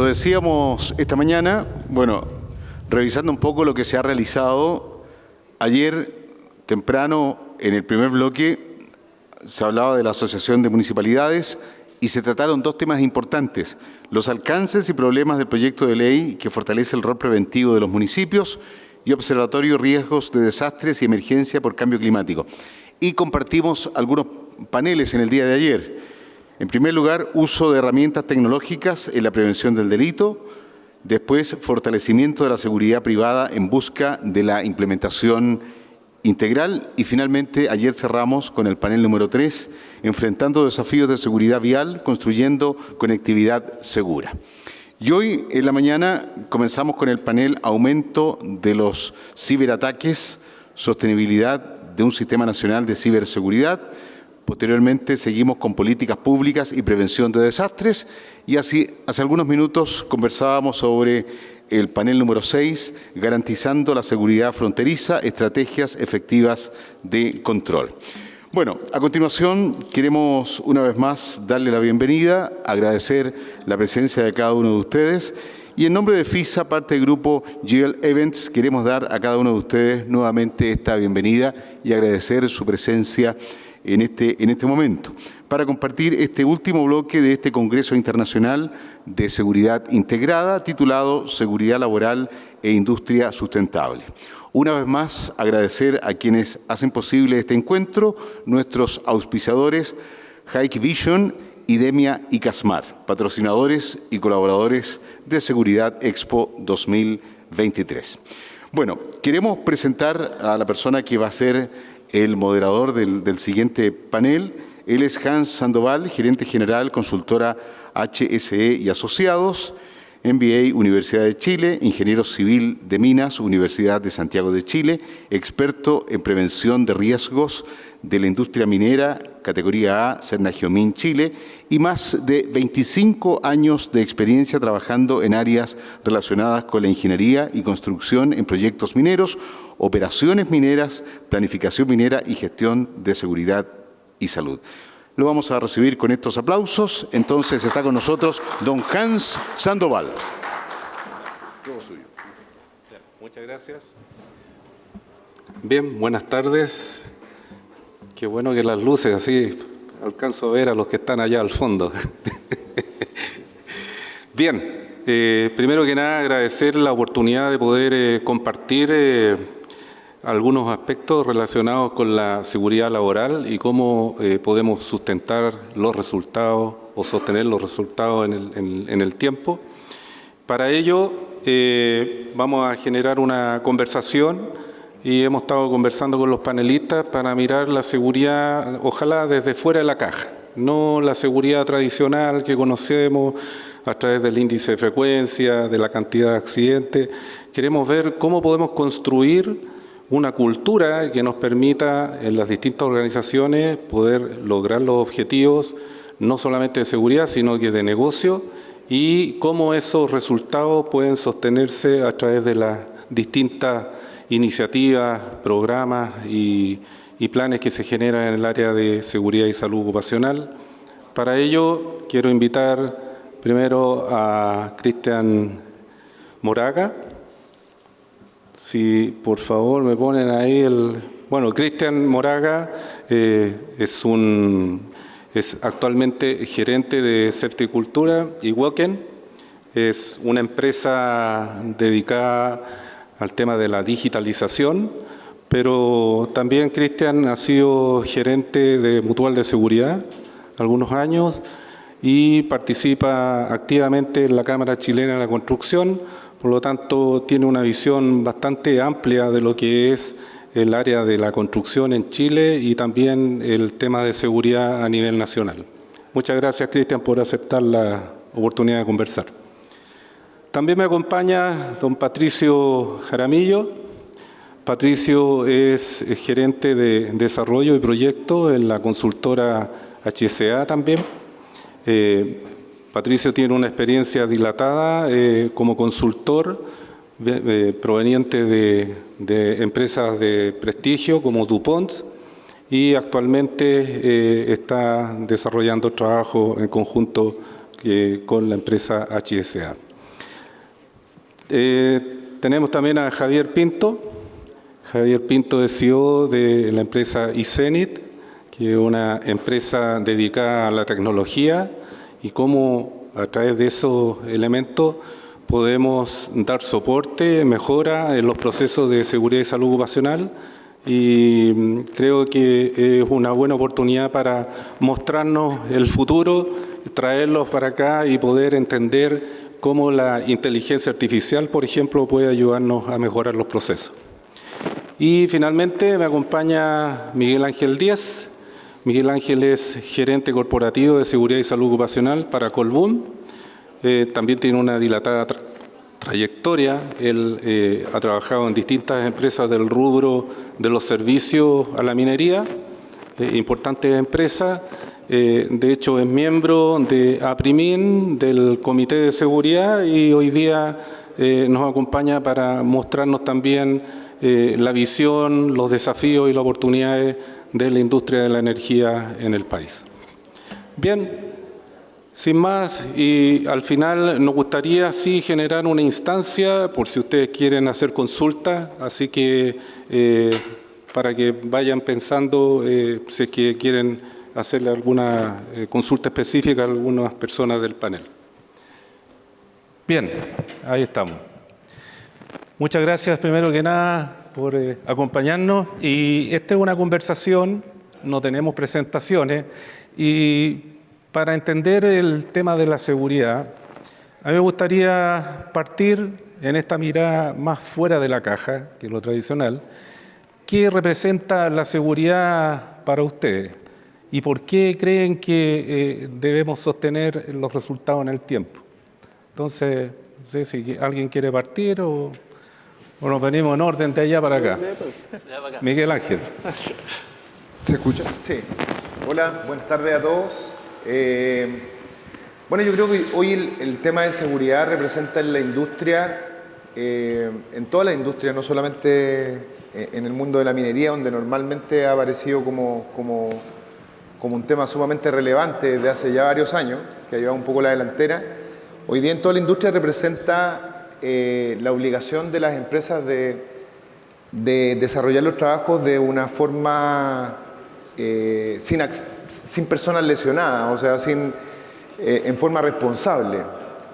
Lo decíamos esta mañana, bueno, revisando un poco lo que se ha realizado. Ayer, temprano, en el primer bloque, se hablaba de la Asociación de Municipalidades y se trataron dos temas importantes: los alcances y problemas del proyecto de ley que fortalece el rol preventivo de los municipios y observatorio de riesgos de desastres y emergencia por cambio climático. Y compartimos algunos paneles en el día de ayer. En primer lugar, uso de herramientas tecnológicas en la prevención del delito. Después, fortalecimiento de la seguridad privada en busca de la implementación integral. Y finalmente, ayer cerramos con el panel número 3, enfrentando desafíos de seguridad vial, construyendo conectividad segura. Y hoy, en la mañana, comenzamos con el panel Aumento de los ciberataques, sostenibilidad de un sistema nacional de ciberseguridad. Posteriormente seguimos con políticas públicas y prevención de desastres, y así hace algunos minutos conversábamos sobre el panel número 6, garantizando la seguridad fronteriza, estrategias efectivas de control. Bueno, a continuación queremos una vez más darle la bienvenida, agradecer la presencia de cada uno de ustedes, y en nombre de FISA, parte del grupo GL Events, queremos dar a cada uno de ustedes nuevamente esta bienvenida y agradecer su presencia en este momento, para compartir este último bloque de este Congreso Internacional de Seguridad Integrada, titulado Seguridad Laboral e Industria Sustentable. Una vez más, agradecer a quienes hacen posible este encuentro, nuestros auspiciadores, Hikvision, Idemia y Casmar, patrocinadores y colaboradores de Seguridad Expo 2023. Bueno, queremos presentar a la persona que va a ser el moderador del siguiente panel. Él es Hans Sandoval, gerente general, consultora HSE y Asociados, MBA, Universidad de Chile, ingeniero civil de Minas, Universidad de Santiago de Chile, experto en prevención de riesgos de la industria minera, categoría A, Cernagiomín, Chile, y más de 25 años de experiencia trabajando en áreas relacionadas con la ingeniería y construcción en proyectos mineros, operaciones mineras, planificación minera y gestión de seguridad y salud. Lo vamos a recibir con estos aplausos. Entonces está con nosotros don Hans Sandoval. Todo suyo. Muchas gracias. Bien, buenas tardes. Qué bueno que las luces, así alcanzo a ver a los que están allá al fondo. Bien, primero que nada agradecer la oportunidad de poder compartir algunos aspectos relacionados con la seguridad laboral y cómo podemos sustentar los resultados o sostener los resultados en el tiempo. Para ello vamos a generar una conversación y hemos estado conversando con los panelistas para mirar la seguridad, ojalá desde fuera de la caja, no la seguridad tradicional que conocemos a través del índice de frecuencia, de la cantidad de accidentes. Queremos ver cómo podemos construir una cultura que nos permita en las distintas organizaciones poder lograr los objetivos, no solamente de seguridad, sino que de negocio, y cómo esos resultados pueden sostenerse a través de las distintas iniciativas, programas y planes que se generan en el área de seguridad y salud ocupacional. Para ello, quiero invitar primero a Cristian Moraga. Si por favor me ponen ahí el... Bueno, Cristian Moraga es actualmente gerente de Certicultura y Woken. Es una empresa dedicada al tema de la digitalización, pero también Cristian ha sido gerente de Mutual de Seguridad algunos años y participa activamente en la Cámara Chilena de la Construcción. Por lo tanto, tiene una visión bastante amplia de lo que es el área de la construcción en Chile y también el tema de seguridad a nivel nacional. Muchas gracias, Cristian, por aceptar la oportunidad de conversar. También me acompaña don Patricio Jaramillo. Patricio es gerente de desarrollo y proyecto en la consultora HSA también. Patricio tiene una experiencia dilatada como consultor proveniente de empresas de prestigio como DuPont y actualmente está desarrollando trabajo en conjunto con la empresa HSA. Tenemos también a Javier Pinto. Javier Pinto es CEO de la empresa iCenit, que es una empresa dedicada a la tecnología y cómo a través de esos elementos podemos dar soporte, mejora en los procesos de seguridad y salud ocupacional, y creo que es una buena oportunidad para mostrarnos el futuro, traerlos para acá y poder entender cómo la inteligencia artificial, por ejemplo, puede ayudarnos a mejorar los procesos. Y finalmente me acompaña Miguel Ángel Díaz. Miguel Ángel es gerente corporativo de seguridad y salud ocupacional para Colbún. También tiene una dilatada trayectoria. Él ha trabajado en distintas empresas del rubro de los servicios a la minería, importantes empresas. De hecho, es miembro de APRIMIN, del Comité de Seguridad, y hoy día nos acompaña para mostrarnos también la visión, los desafíos y las oportunidades de la industria de la energía en el país. Bien, sin más, y al final nos gustaría sí generar una instancia por si ustedes quieren hacer consultas, así que para que vayan pensando si es que quieren hacerle alguna consulta específica a algunas personas del panel. Bien, ahí estamos. Muchas gracias, primero que nada, por acompañarnos. Y esta es una conversación, no tenemos presentaciones. Y para entender el tema de la seguridad, a mí me gustaría partir en esta mirada más fuera de la caja, que es lo tradicional. ¿Qué representa la seguridad para ustedes? ¿Y por qué creen que debemos sostener los resultados en el tiempo? Entonces, no sé si alguien quiere partir o nos venimos en orden de allá para acá. Miguel Ángel. ¿Se escucha? Sí. Hola, buenas tardes a todos. Bueno, yo creo que hoy el tema de seguridad representa en la industria, en toda la industria, no solamente en el mundo de la minería, donde normalmente ha aparecido como un tema sumamente relevante desde hace ya varios años, que ha llevado un poco la delantera. Hoy día en toda la industria representa la obligación de las empresas de desarrollar los trabajos de una forma sin personas lesionadas, o sea, en forma responsable.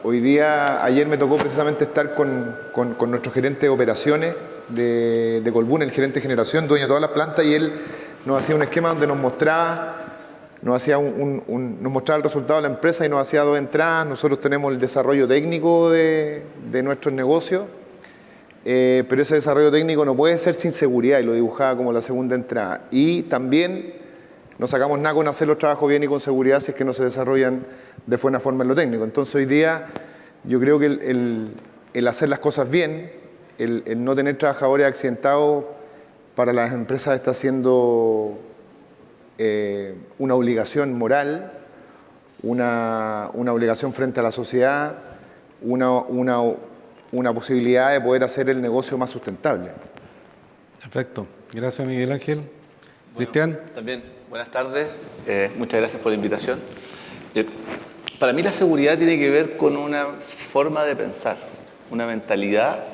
Hoy día, ayer me tocó precisamente estar con nuestro gerente de operaciones de Colbún, el gerente de generación, dueño de todas las plantas, y él nos hacía un esquema donde nos mostraba el resultado de la empresa y nos hacía dos entradas. Nosotros tenemos el desarrollo técnico de nuestros negocios, pero ese desarrollo técnico no puede ser sin seguridad, y lo dibujaba como la segunda entrada. Y también no sacamos nada con hacer los trabajos bien y con seguridad si es que no se desarrollan de buena forma en lo técnico. Entonces hoy día yo creo que el hacer las cosas bien, el no tener trabajadores accidentados para las empresas está siendo una obligación moral, una obligación frente a la sociedad, una posibilidad de poder hacer el negocio más sustentable. Perfecto. Gracias, Miguel Ángel. Cristian. También, buenas tardes. Muchas gracias por la invitación. Para mí la seguridad tiene que ver con una forma de pensar, una mentalidad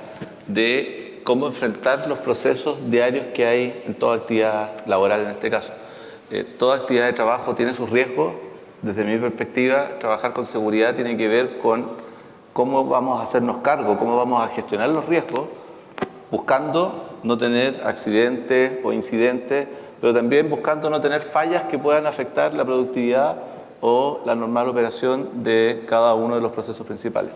de cómo enfrentar los procesos diarios que hay en toda actividad laboral en este caso. Toda actividad de trabajo tiene sus riesgos. Desde mi perspectiva, trabajar con seguridad tiene que ver con cómo vamos a hacernos cargo, cómo vamos a gestionar los riesgos, buscando no tener accidentes o incidentes, pero también buscando no tener fallas que puedan afectar la productividad o la normal operación de cada uno de los procesos principales.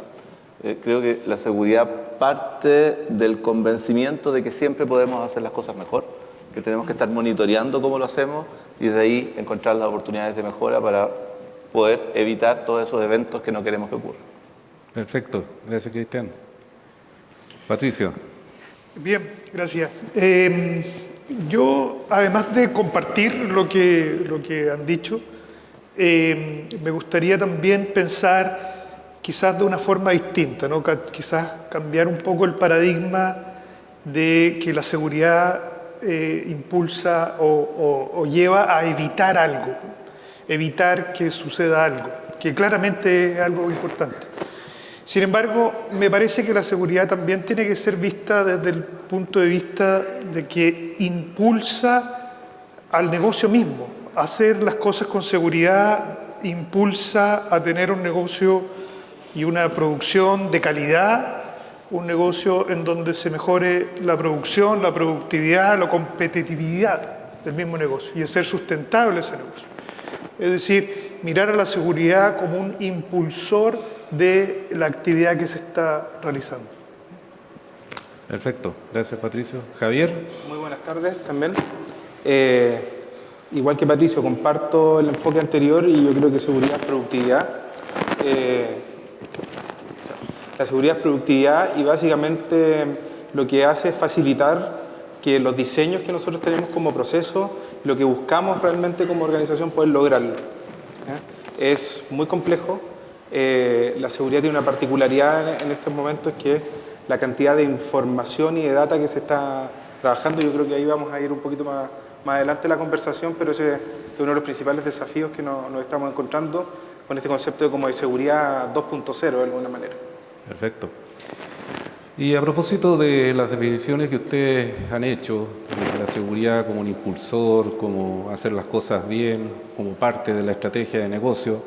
Creo que la seguridad parte del convencimiento de que siempre podemos hacer las cosas mejor, que tenemos que estar monitoreando cómo lo hacemos y desde ahí encontrar las oportunidades de mejora para poder evitar todos esos eventos que no queremos que ocurran. Perfecto. Gracias, Cristian. Patricio. Bien, gracias. Yo, además de compartir lo que han dicho, me gustaría también pensar quizás de una forma distinta, ¿no? Quizás cambiar un poco el paradigma de que la seguridad impulsa o lleva a evitar algo, evitar que suceda algo, que claramente es algo importante, Sin embargo, me parece que la seguridad también tiene que ser vista desde el punto de vista de que impulsa al negocio mismo. Hacer las cosas con seguridad impulsa a tener un negocio y una producción de calidad, un negocio en donde se mejore la producción, la productividad, la competitividad del mismo negocio y hacer sustentable ese negocio. Es decir, mirar a la seguridad como un impulsor de la actividad que se está realizando. Perfecto, gracias Patricio. Javier. Muy buenas tardes también. Igual que Patricio, comparto el enfoque anterior y yo creo que seguridad es productividad. La seguridad es productividad y básicamente lo que hace es facilitar que los diseños que nosotros tenemos como proceso, lo que buscamos realmente como organización, poder lograrlo. Es muy complejo. La seguridad tiene una particularidad en estos momentos, que es la cantidad de información y de data que se está trabajando. Yo creo que ahí vamos a ir un poquito más adelante en la conversación, pero ese es uno de los principales desafíos que nos estamos encontrando con este concepto de seguridad 2.0 de alguna manera. Perfecto. Y a propósito de las definiciones que ustedes han hecho, de la seguridad como un impulsor, como hacer las cosas bien, como parte de la estrategia de negocio,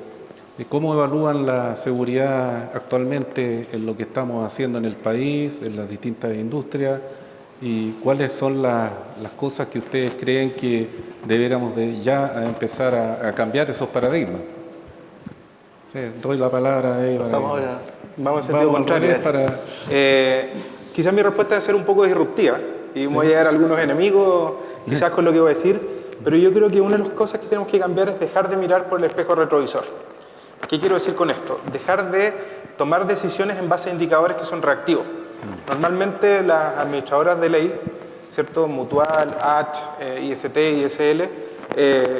¿cómo evalúan la seguridad actualmente en lo que estamos haciendo en el país, en las distintas industrias? ¿Y cuáles son las cosas que ustedes creen que deberíamos de ya empezar a cambiar esos paradigmas? Sí, doy la palabra ahí. Vamos en sentido contrario. Quizás mi respuesta debe ser un poco disruptiva y voy a llegar a algunos enemigos quizás con lo que voy a decir, pero yo creo que una de las cosas que tenemos que cambiar es dejar de mirar por el espejo retrovisor. ¿Qué quiero decir con esto? Dejar de tomar decisiones en base a indicadores que son reactivos. Normalmente las administradoras de ley, ¿cierto? Mutual, ACH, IST, ISL,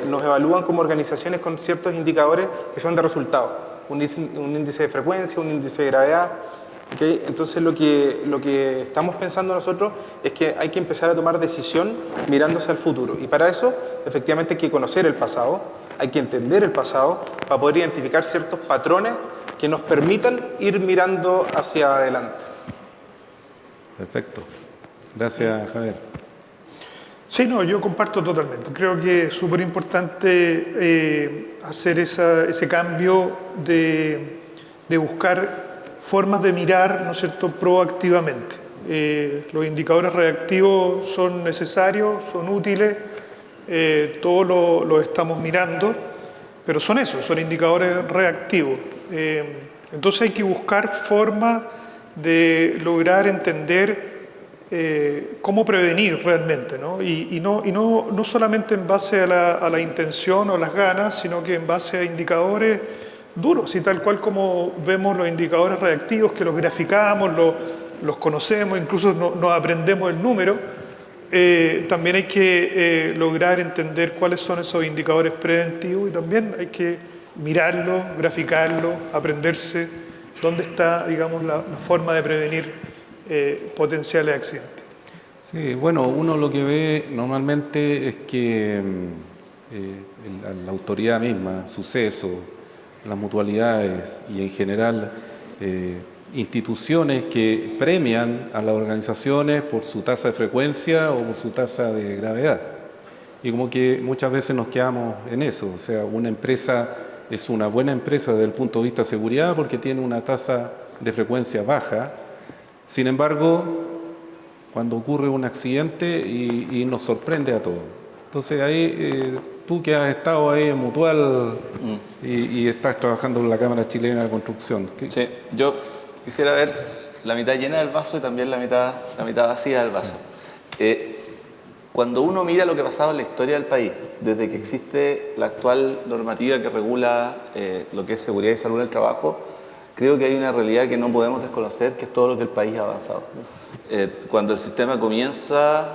nos evalúan como organizaciones con ciertos indicadores que son de resultados. Un índice de frecuencia, un índice de gravedad. ¿Okay? Entonces lo que estamos pensando nosotros es que hay que empezar a tomar decisión mirándose al futuro. Y para eso, efectivamente, hay que conocer el pasado, hay que entender el pasado para poder identificar ciertos patrones que nos permitan ir mirando hacia adelante. Perfecto. Gracias, Javier. Sí, no, yo comparto totalmente. Creo que es súper importante hacer ese cambio de buscar formas de mirar, ¿no es cierto?, proactivamente. Los indicadores reactivos son necesarios, son útiles, todos los estamos mirando, pero son indicadores reactivos. Entonces hay que buscar formas de lograr entender cómo prevenir realmente, ¿no? Y no solamente en base a la intención o las ganas, sino que en base a indicadores duros, y tal cual como vemos los indicadores reactivos, que los graficamos, los conocemos, incluso nos aprendemos el número. También hay que lograr entender cuáles son esos indicadores preventivos, y también hay que mirarlos, graficarlos, aprenderse dónde está, digamos, la forma de prevenir potenciales accidentes. Sí, bueno, uno lo que ve normalmente es que la autoridad misma, suceso, las mutualidades y en general instituciones que premian a las organizaciones por su tasa de frecuencia o por su tasa de gravedad. Y como que muchas veces nos quedamos en eso, o sea, una empresa es una buena empresa desde el punto de vista de seguridad porque tiene una tasa de frecuencia baja. Sin embargo, cuando ocurre un accidente y nos sorprende a todos. Entonces ahí, tú que has estado ahí en Mutual y estás trabajando en la Cámara Chilena de Construcción. Sí, yo quisiera ver la mitad llena del vaso y también la mitad vacía del vaso. Cuando uno mira lo que ha pasado en la historia del país, desde que existe la actual normativa que regula lo que es seguridad y salud en el trabajo, creo que hay una realidad que no podemos desconocer, que es todo lo que el país ha avanzado. Cuando el sistema comienza,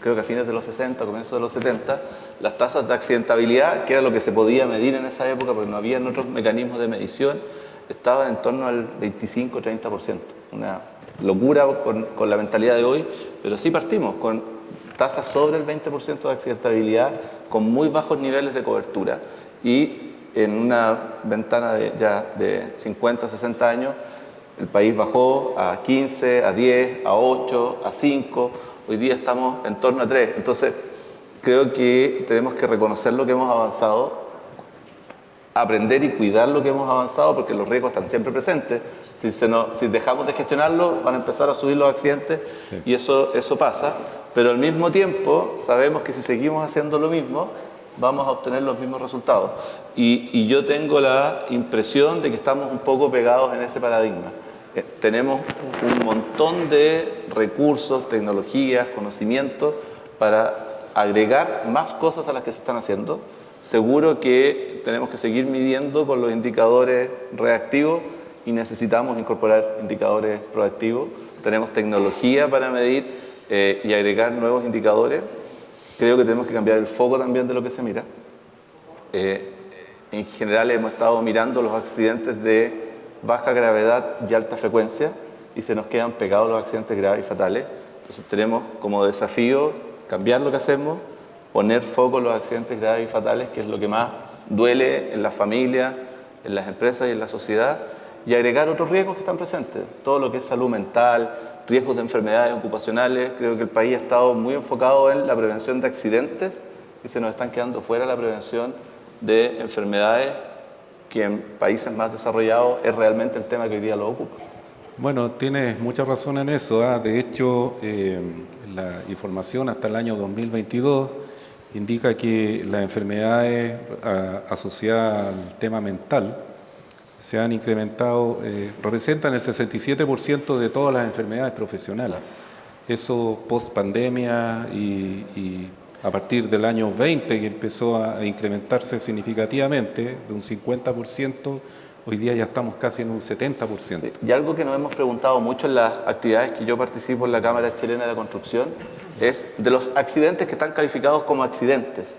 creo que a fines de los 60, comienzos de los 70, las tasas de accidentabilidad, que era lo que se podía medir en esa época porque no había otros mecanismos de medición, estaban en torno al 25-30%. Una locura con la mentalidad de hoy, pero sí partimos con tasas sobre el 20% de accidentabilidad, con muy bajos niveles de cobertura. Y en una ventana de 50, 60 años, el país bajó a 15, a 10, a 8, a 5, hoy día estamos en torno a 3. Entonces, creo que tenemos que reconocer lo que hemos avanzado, aprender y cuidar lo que hemos avanzado, porque los riesgos están siempre presentes. Si dejamos de gestionarlo, van a empezar a subir los accidentes, sí. Y eso pasa. Pero al mismo tiempo, sabemos que si seguimos haciendo lo mismo, vamos a obtener los mismos resultados. Y yo tengo la impresión de que estamos un poco pegados en ese paradigma. Tenemos un montón de recursos, tecnologías, conocimientos para agregar más cosas a las que se están haciendo. Seguro que tenemos que seguir midiendo con los indicadores reactivos y necesitamos incorporar indicadores proactivos. Tenemos tecnología para medir y agregar nuevos indicadores. Creo que tenemos que cambiar el foco también de lo que se mira. En general hemos estado mirando los accidentes de baja gravedad y alta frecuencia y se nos quedan pegados los accidentes graves y fatales. Entonces tenemos como desafío cambiar lo que hacemos, poner foco en los accidentes graves y fatales, que es lo que más duele en las familias, en las empresas y en la sociedad, y agregar otros riesgos que están presentes. Todo lo que es salud mental, riesgos de enfermedades ocupacionales. Creo que el país ha estado muy enfocado en la prevención de accidentes y se nos están quedando fuera la prevención de enfermedades, que en países más desarrollados es realmente el tema que hoy día lo ocupa. Bueno, tienes mucha razón en eso. De hecho, la información hasta el año 2022 indica que las enfermedades asociadas al tema mental se han incrementado, representan el 67% de todas las enfermedades profesionales. Eso post pandemia y a partir del año 20, que empezó a incrementarse significativamente, de un 50%, hoy día ya estamos casi en un 70%. Sí. Y algo que nos hemos preguntado mucho en las actividades que yo participo en la Cámara Chilena de la Construcción es de los accidentes que están calificados como accidentes.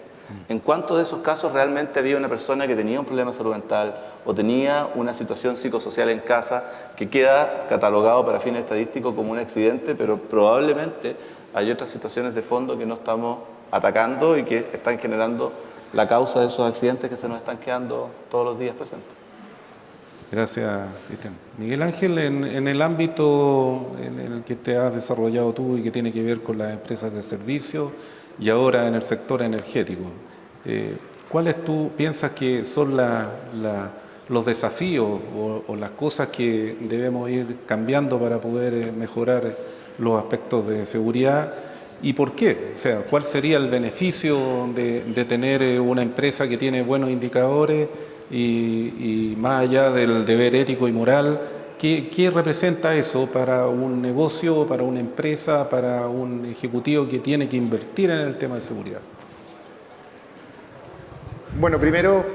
¿En cuántos de esos casos realmente había una persona que tenía un problema de salud mental o tenía una situación psicosocial en casa que queda catalogado para fines estadísticos como un accidente, pero probablemente hay otras situaciones de fondo que no estamos atacando y que están generando la causa de esos accidentes que se nos están quedando todos los días presentes? Gracias, Cristian. Miguel Ángel, en el ámbito en el que te has desarrollado tú y que tiene que ver con las empresas de servicio y ahora en el sector energético, ¿cuáles tú piensas que son los desafíos o las cosas que debemos ir cambiando para poder mejorar los aspectos de seguridad? ¿Y por qué? O sea, ¿cuál sería el beneficio de tener una empresa que tiene buenos indicadores y más allá del deber ético y moral? ¿Qué representa eso para un negocio, para una empresa, para un ejecutivo que tiene que invertir en el tema de seguridad? Bueno, primero,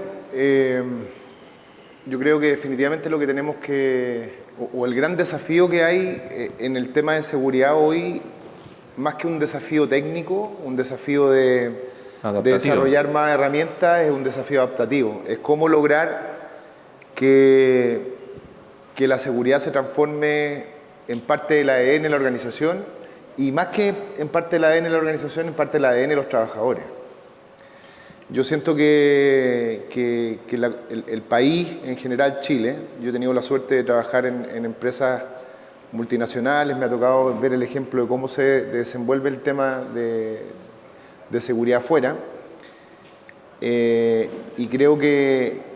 yo creo que definitivamente lo que tenemos o el gran desafío que hay en el tema de seguridad hoy, más que un desafío técnico, un desafío de desarrollar más herramientas, es un desafío adaptativo. Es cómo lograr que la seguridad se transforme en parte del ADN de la organización y más que en parte del ADN de la organización, en parte del ADN de los trabajadores. Yo siento que el país, en general Chile, yo he tenido la suerte de trabajar en empresas multinacionales, me ha tocado ver el ejemplo de cómo se desenvuelve el tema de seguridad afuera, y creo que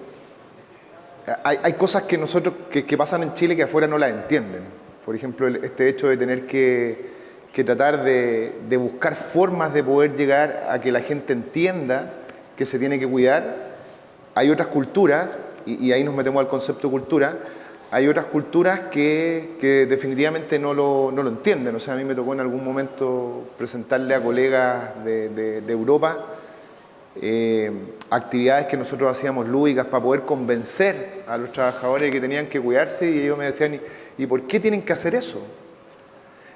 hay cosas que pasan en Chile que afuera no las entienden. Por ejemplo, este hecho de tener que tratar de buscar formas de poder llegar a que la gente entienda que se tiene que cuidar. Hay otras culturas, y ahí nos metemos al concepto de cultura, hay otras culturas que definitivamente no lo entienden. O sea, a mí me tocó en algún momento presentarle a colegas de Europa actividades que nosotros hacíamos lúdicas para poder convencer a los trabajadores que tenían que cuidarse, y ellos me decían, ¿y por qué tienen que hacer eso?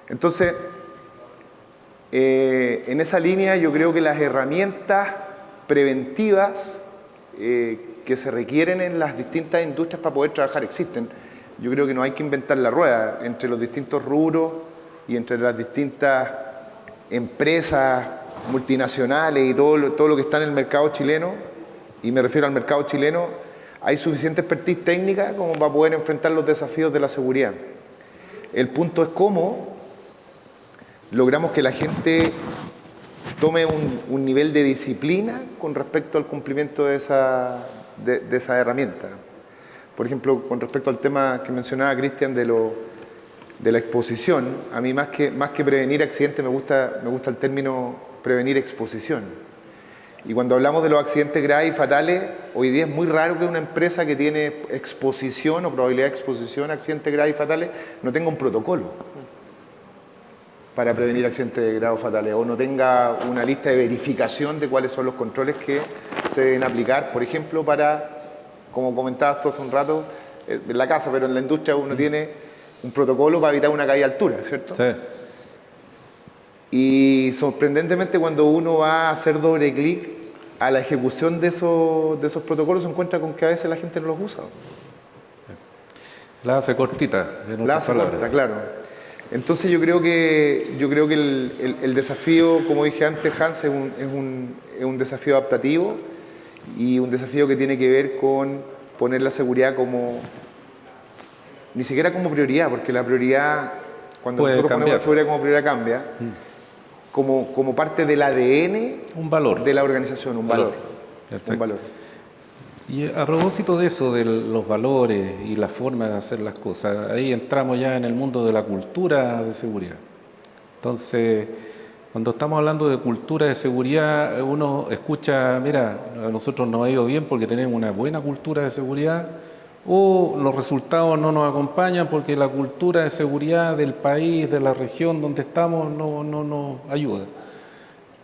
Entonces, en esa línea yo creo que las herramientas preventivas que se requieren en las distintas industrias para poder trabajar existen. Yo creo que no hay que inventar la rueda entre los distintos rubros y entre las distintas empresas multinacionales y todo lo que está en el mercado chileno y me refiero al mercado chileno, hay suficiente expertise técnica como para poder enfrentar los desafíos de la seguridad. El punto es cómo logramos que la gente tome un nivel de disciplina con respecto al cumplimiento de esa herramienta. Por ejemplo, con respecto al tema que mencionaba Cristian de la exposición, a mí más que prevenir accidentes me gusta el término prevenir exposición. Y cuando hablamos de los accidentes graves y fatales, hoy día es muy raro que una empresa que tiene exposición o probabilidad de exposición a accidentes graves y fatales no tenga un protocolo para prevenir accidentes graves o fatales, o no tenga una lista de verificación de cuáles son los controles que se deben aplicar, por ejemplo, para, como comentabas tú hace un rato, en la casa, pero en la industria uno tiene un protocolo para evitar una caída de altura, ¿cierto? Sí. Y sorprendentemente cuando uno va a hacer doble clic a la ejecución de esos protocolos se encuentra con que a veces la gente no los usa. La hace cortita. La hace corta, claro. Entonces yo creo que el desafío, como dije antes, Hans, es un desafío adaptativo y un desafío que tiene que ver con poner la seguridad como, ni siquiera como prioridad, porque la prioridad, cuando nosotros ponemos la seguridad como prioridad cambia, como parte del ADN un valor de la organización, un valor. Perfecto. Un valor. Y a propósito de eso, de los valores y la forma de hacer las cosas, ahí entramos ya en el mundo de la cultura de seguridad. Entonces, cuando estamos hablando de cultura de seguridad, uno escucha, mira, a nosotros nos ha ido bien porque tenemos una buena cultura de seguridad, o los resultados no nos acompañan porque la cultura de seguridad del país, de la región donde estamos, no nos ayuda.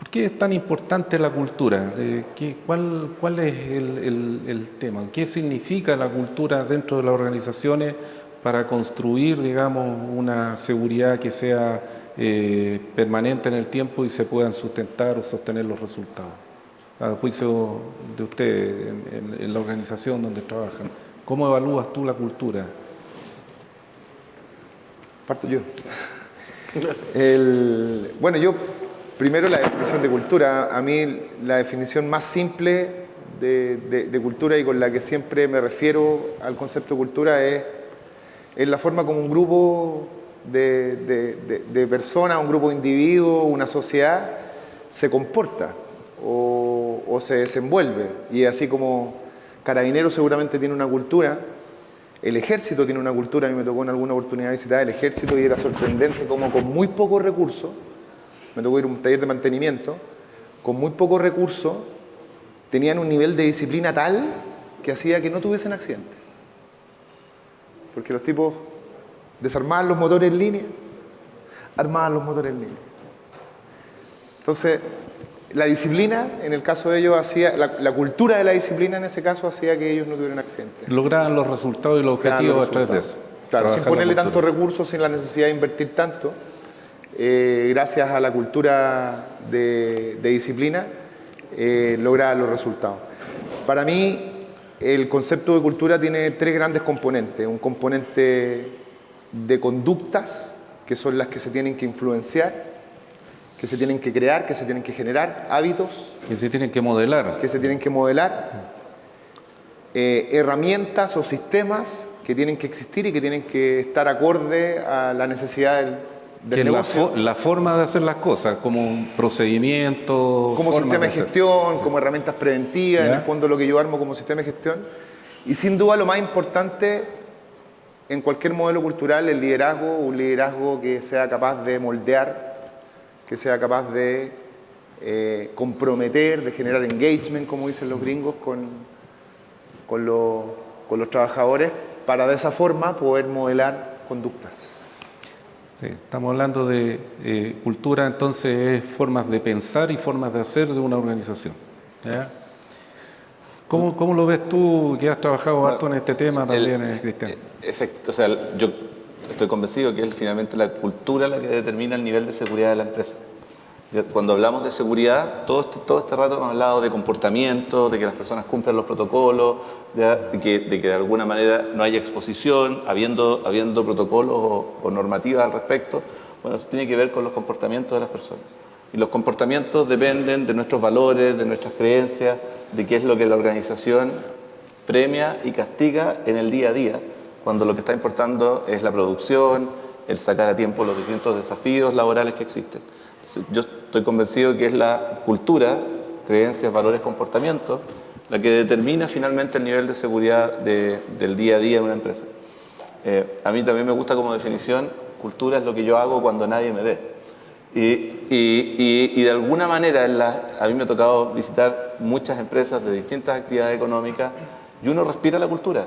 ¿Por qué es tan importante la cultura? ¿Cuál es el tema? ¿Qué significa la cultura dentro de las organizaciones para construir, digamos, una seguridad que sea permanente en el tiempo y se puedan sustentar o sostener los resultados? A juicio de usted, en la organización donde trabajan, ¿cómo evalúas tú la cultura? Parto yo. Bueno, yo primero la definición de cultura. A mí la definición más simple de cultura y con la que siempre me refiero al concepto de cultura es la forma como un grupo de personas, un grupo de individuos, una sociedad se comporta o se desenvuelve. Y así como Carabineros seguramente tiene una cultura, el Ejército tiene una cultura. A mí me tocó en alguna oportunidad visitar el Ejército y era sorprendente como con muy pocos recursos, me tocó ir a un taller de mantenimiento, con muy pocos recursos tenían un nivel de disciplina tal que hacía que no tuviesen accidentes. Porque los tipos desarmaban los motores en línea, armaban los motores en línea. Entonces, la disciplina, en el caso de ellos, hacía, la cultura de la disciplina en ese caso hacía que ellos no tuvieran accidentes. Lograban los resultados y los objetivos a través de eso. Claro, sin ponerle tantos recursos, sin la necesidad de invertir tanto, gracias a la cultura de disciplina, lograban los resultados. Para mí, el concepto de cultura tiene tres grandes componentes. Un componente de conductas, que son las que se tienen que influenciar, que se tienen que crear, que se tienen que generar, hábitos. Que se tienen que modelar. Que se tienen que modelar. Herramientas o sistemas que tienen que existir y que tienen que estar acorde a la necesidad del negocio. La forma de hacer las cosas, como un procedimiento. Como sistema de gestión, como herramientas preventivas, ¿ya? En el fondo lo que yo armo como sistema de gestión. Y sin duda lo más importante en cualquier modelo cultural, el liderazgo, un liderazgo que sea capaz de moldear, que sea capaz de comprometer, de generar engagement, como dicen los gringos, con los trabajadores, para de esa forma poder modelar conductas. Sí, estamos hablando de cultura, entonces es formas de pensar y formas de hacer de una organización. ¿Ya? ¿Cómo lo ves tú, que has trabajado harto en este tema también, Cristian? Efecto, o sea, yo estoy convencido que es finalmente la cultura la que determina el nivel de seguridad de la empresa. Cuando hablamos de seguridad, todo este rato hemos hablado de comportamiento, de que las personas cumplan los protocolos, de que de alguna manera no haya exposición, habiendo protocolos o normativas al respecto. Bueno, eso tiene que ver con los comportamientos de las personas. Y los comportamientos dependen de nuestros valores, de nuestras creencias, de qué es lo que la organización premia y castiga en el día a día, cuando lo que está importando es la producción, el sacar a tiempo los distintos desafíos laborales que existen. Entonces, yo estoy convencido que es la cultura, creencias, valores, comportamientos, la que determina finalmente el nivel de seguridad del día a día en una empresa. A mí también me gusta como definición, cultura es lo que yo hago cuando nadie me ve. Y de alguna manera, a mí me ha tocado visitar muchas empresas de distintas actividades económicas y uno respira la cultura.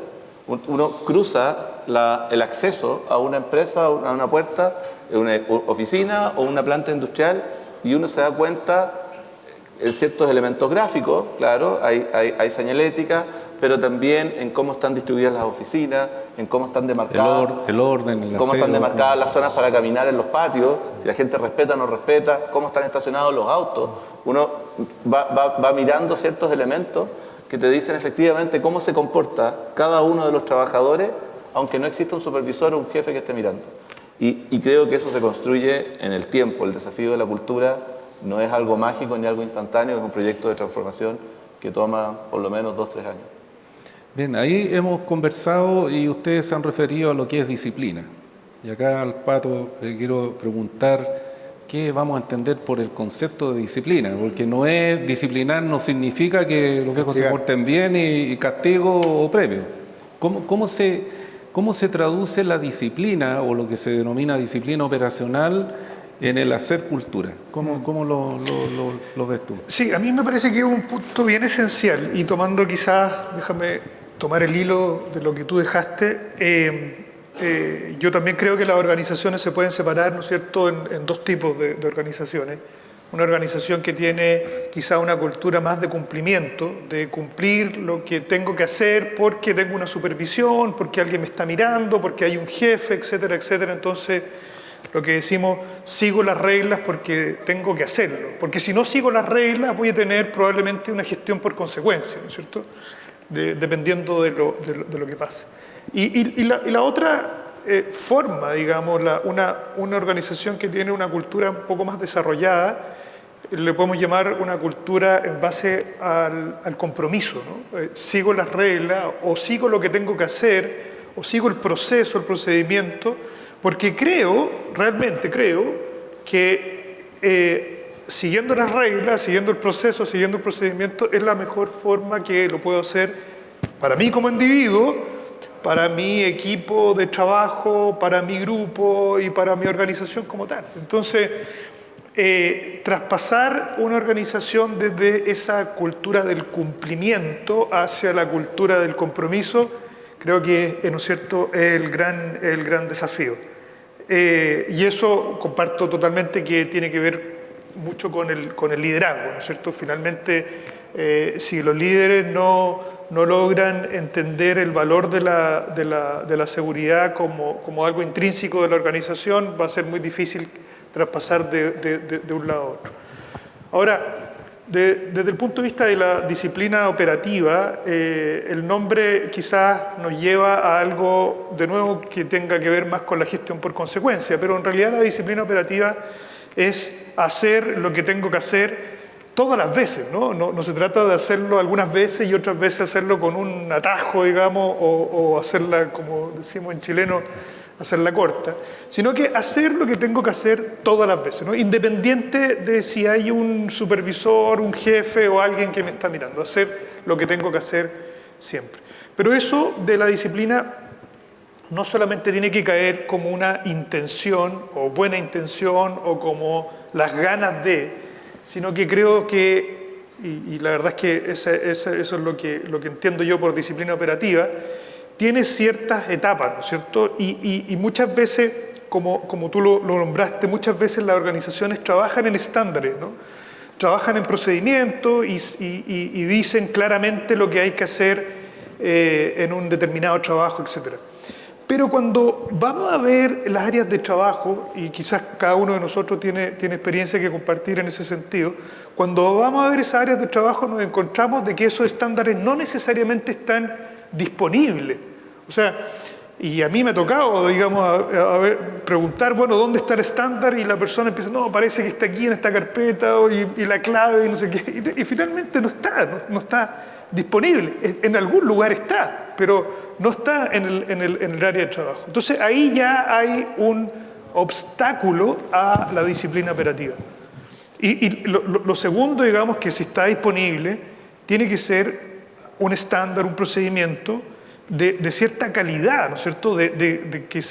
Uno cruza el acceso a una empresa, a una puerta, una oficina o una planta industrial y uno se da cuenta en ciertos elementos gráficos, claro, hay señalética, pero también en cómo están distribuidas las oficinas, en cómo están demarcadas, el orden, cómo están demarcadas las zonas para caminar en los patios, si la gente respeta o no respeta, cómo están estacionados los autos. Uno va mirando ciertos elementos que te dicen efectivamente cómo se comporta cada uno de los trabajadores, aunque no exista un supervisor o un jefe que esté mirando. Y creo que eso se construye en el tiempo. El desafío de la cultura no es algo mágico ni algo instantáneo, es un proyecto de transformación que toma por lo menos 2 o 3 años. Bien, ahí hemos conversado y ustedes se han referido a lo que es disciplina. Y acá al Pato le quiero preguntar qué vamos a entender por el concepto de disciplina, porque no es disciplinar, no significa que los viejos se porten bien y castigo o premio. ¿Cómo se traduce la disciplina o lo que se denomina disciplina operacional en el hacer cultura? ¿Cómo lo ves tú? Sí, a mí me parece que es un punto bien esencial y tomando quizás, déjame tomar el hilo de lo que tú dejaste, yo también creo que las organizaciones se pueden separar, ¿no es cierto?, en 2 tipos de organizaciones. Una organización que tiene quizá una cultura más de cumplimiento, de cumplir lo que tengo que hacer porque tengo una supervisión, porque alguien me está mirando, porque hay un jefe, etcétera, etcétera. Entonces, lo que decimos, sigo las reglas porque tengo que hacerlo. Porque si no sigo las reglas, voy a tener probablemente una gestión por consecuencia, ¿no es cierto?, dependiendo de lo que pase. Y la otra forma, digamos, una organización que tiene una cultura un poco más desarrollada, le podemos llamar una cultura en base al compromiso, ¿no? Sigo las reglas o sigo lo que tengo que hacer o sigo el proceso, el procedimiento, porque realmente creo que siguiendo las reglas, siguiendo el proceso, siguiendo el procedimiento es la mejor forma que lo puedo hacer para mí como individuo, para mi equipo de trabajo, para mi grupo y para mi organización como tal. Entonces, traspasar una organización desde esa cultura del cumplimiento hacia la cultura del compromiso, creo que, ¿no es cierto?, es el gran desafío. Y eso comparto totalmente que tiene que ver mucho con el liderazgo, ¿no es cierto? Finalmente, si los líderes no logran entender el valor de la seguridad como algo intrínseco de la organización, va a ser muy difícil traspasar de un lado a otro. Ahora, desde el punto de vista de la disciplina operativa, el nombre quizás nos lleva a algo, de nuevo, que tenga que ver más con la gestión por consecuencia, pero en realidad la disciplina operativa es hacer lo que tengo que hacer todas las veces, ¿no? No se trata de hacerlo algunas veces y otras veces hacerlo con un atajo, digamos, o hacerla, como decimos en chileno, hacerla corta, sino que hacer lo que tengo que hacer todas las veces, ¿no? Independiente de si hay un supervisor, un jefe o alguien que me está mirando, hacer lo que tengo que hacer siempre. Pero eso de la disciplina no solamente tiene que caer como una intención o buena intención o como las ganas de, sino que creo que, y la verdad es que eso es lo que entiendo yo por disciplina operativa, tiene ciertas etapas, ¿no es cierto? Y muchas veces, como tú lo nombraste, muchas veces las organizaciones trabajan en estándares, ¿no? Trabajan en procedimientos y dicen claramente lo que hay que hacer en un determinado trabajo, etc. Pero cuando vamos a ver las áreas de trabajo, y quizás cada uno de nosotros tiene experiencia que compartir en ese sentido, cuando vamos a ver esas áreas de trabajo nos encontramos de que esos estándares no necesariamente están disponibles. O sea, Y a mí me ha tocado, digamos, preguntar, bueno, ¿dónde está el estándar? Y la persona empieza, no, parece que está aquí en esta carpeta, y la clave, y no sé qué. Y finalmente no está disponible. En algún lugar está, pero no está en el área de trabajo. Entonces ahí ya hay un obstáculo a la disciplina operativa. Y lo segundo, digamos, que si está disponible, tiene que ser un estándar, un procedimiento de cierta calidad, ¿no es cierto?, de que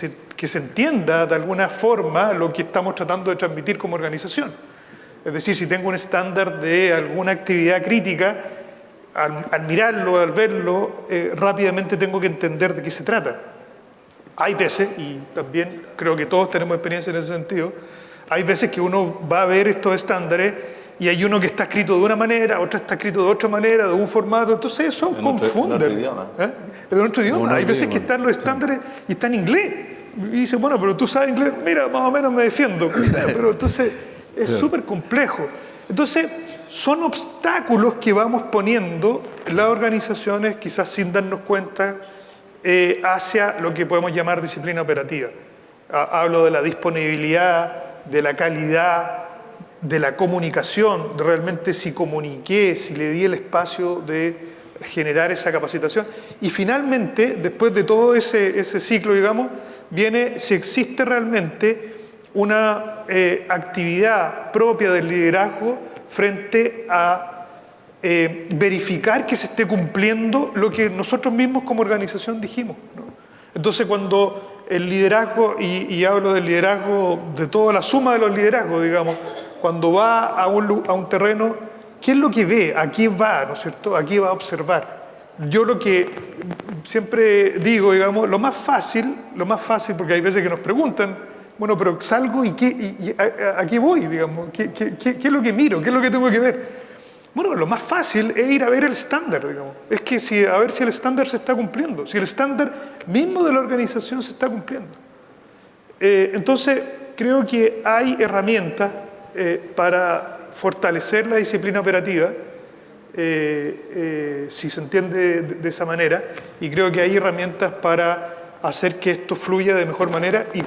se entienda de alguna forma lo que estamos tratando de transmitir como organización. Es decir, si tengo un estándar de alguna actividad crítica, al mirarlo, al verlo, rápidamente tengo que entender de qué se trata. Hay veces, y también creo que todos tenemos experiencia en ese sentido, hay veces que uno va a ver estos estándares y hay uno que está escrito de una manera, otro está escrito de otra manera, de un formato, entonces eso confunde. En otro idioma. Es de otro idioma. Hay veces que están los estándares y está en inglés. Y dice, bueno, pero tú sabes inglés, mira, más o menos me defiendo. Pero entonces es súper complejo. Entonces, son obstáculos que vamos poniendo las organizaciones, quizás sin darnos cuenta, hacia lo que podemos llamar disciplina operativa. Hablo de la disponibilidad, de la calidad, de la comunicación, de realmente si comuniqué, si le di el espacio de generar esa capacitación. Y finalmente, después de todo ese ciclo, digamos, viene si existe realmente una actividad propia del liderazgo frente a verificar que se esté cumpliendo lo que nosotros mismos como organización dijimos, ¿no? Entonces, cuando el liderazgo, y hablo del liderazgo, de toda la suma de los liderazgos, digamos, cuando va a un terreno, ¿qué es lo que ve? ¿A qué va? ¿No es cierto? ¿A qué va a observar? Yo lo que siempre digo, digamos, lo más fácil, porque hay veces que nos preguntan, bueno, pero salgo y ¿a qué voy? Digamos, ¿qué es lo que miro? ¿Qué es lo que tengo que ver? Bueno, lo más fácil es ir a ver el estándar, digamos. Es que a ver si el estándar se está cumpliendo, si el estándar mismo de la organización se está cumpliendo. Entonces, creo que hay herramientas para fortalecer la disciplina operativa, si se entiende de esa manera, y creo que hay herramientas para hacer que esto fluya de mejor manera y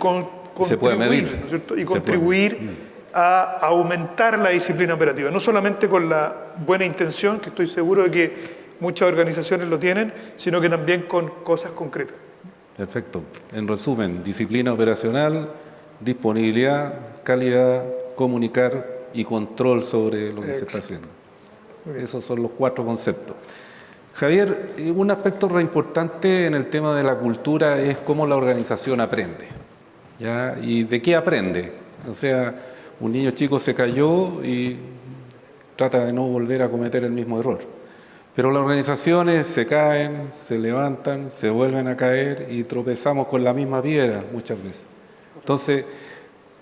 se puede medir, ¿no es cierto? Y contribuir a aumentar la disciplina operativa, no solamente con la buena intención, que estoy seguro de que muchas organizaciones lo tienen, sino que también con cosas concretas. Perfecto. En resumen, disciplina operacional, disponibilidad, calidad, comunicar y control sobre lo que se está haciendo. Esos son los 4 conceptos. Javier, un aspecto re importante en el tema de la cultura es cómo la organización aprende, ¿ya? ¿Y de qué aprende? O sea, un niño chico se cayó y trata de no volver a cometer el mismo error. Pero las organizaciones se caen, se levantan, se vuelven a caer y tropezamos con la misma piedra muchas veces. Entonces,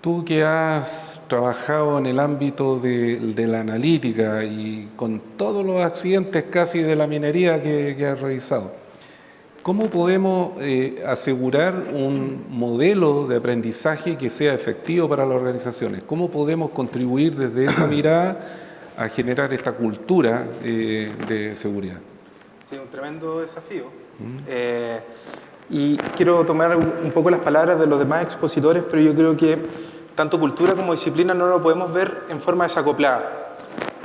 tú que has trabajado en el ámbito de la analítica y con todos los accidentes casi de la minería que has revisado, ¿cómo podemos asegurar un modelo de aprendizaje que sea efectivo para las organizaciones? ¿Cómo podemos contribuir desde esa mirada a generar esta cultura de seguridad? Sí, un tremendo desafío. Y quiero tomar un poco las palabras de los demás expositores, pero yo creo que tanto cultura como disciplina no lo podemos ver en forma desacoplada,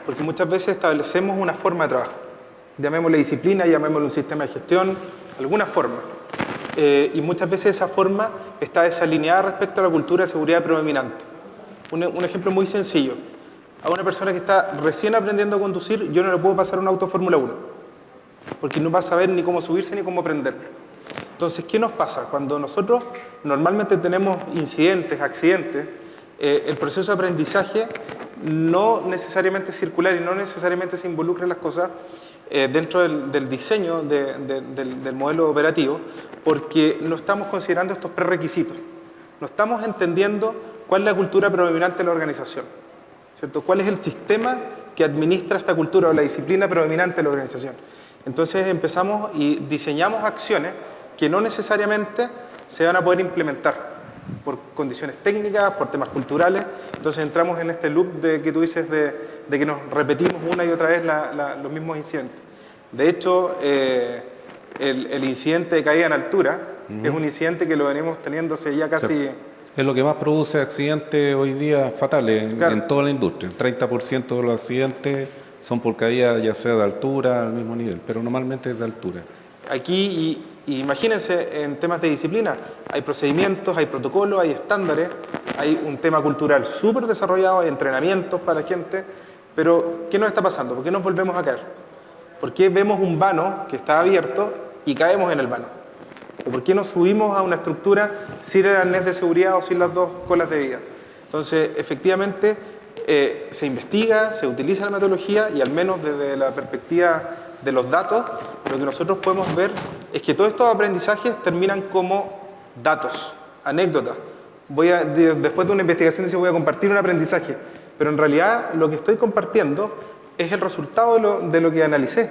porque muchas veces establecemos una forma de trabajo. Llamémosle disciplina, llamémosle un sistema de gestión, alguna forma. Y muchas veces esa forma está desalineada respecto a la cultura de seguridad predominante. Un ejemplo muy sencillo. A una persona que está recién aprendiendo a conducir, yo no le puedo pasar un auto Fórmula 1, porque no va a saber ni cómo subirse ni cómo prenderlo. Entonces, ¿qué nos pasa? Cuando nosotros normalmente tenemos incidentes, accidentes, el proceso de aprendizaje no necesariamente es circular y no necesariamente se involucran las cosas dentro del diseño del modelo operativo, porque no estamos considerando estos prerequisitos. No estamos entendiendo cuál es la cultura predominante de la organización, ¿cierto? ¿Cuál es el sistema que administra esta cultura o la disciplina predominante de la organización? Entonces empezamos y diseñamos acciones que no necesariamente se van a poder implementar por condiciones técnicas, por temas culturales. Entonces entramos en este loop que tú dices de que nos repetimos una y otra vez los mismos incidentes. De hecho, el incidente de caída en altura Es un incidente que lo venimos teniendo hace ya casi... Es lo que más produce accidentes hoy día fatales Claro. en toda la industria. El 30% de los accidentes son por caída ya sea de altura, al mismo nivel, pero normalmente es de altura. Aquí, y imagínense, en temas de disciplina, hay procedimientos, hay protocolos, hay estándares, hay un tema cultural súper desarrollado, hay entrenamientos para la gente, pero ¿qué nos está pasando? ¿Por qué nos volvemos a caer? ¿Por qué vemos un vano que está abierto y caemos en el vano? ¿O por qué nos subimos a una estructura sin el arnés de seguridad o sin las dos colas de vida? Entonces, efectivamente, se investiga, se utiliza la metodología y al menos desde la perspectiva de los datos, lo que nosotros podemos ver es que todos estos aprendizajes terminan como datos, anécdotas. Después de una investigación voy a compartir un aprendizaje, pero en realidad lo que estoy compartiendo es el resultado de lo que analicé.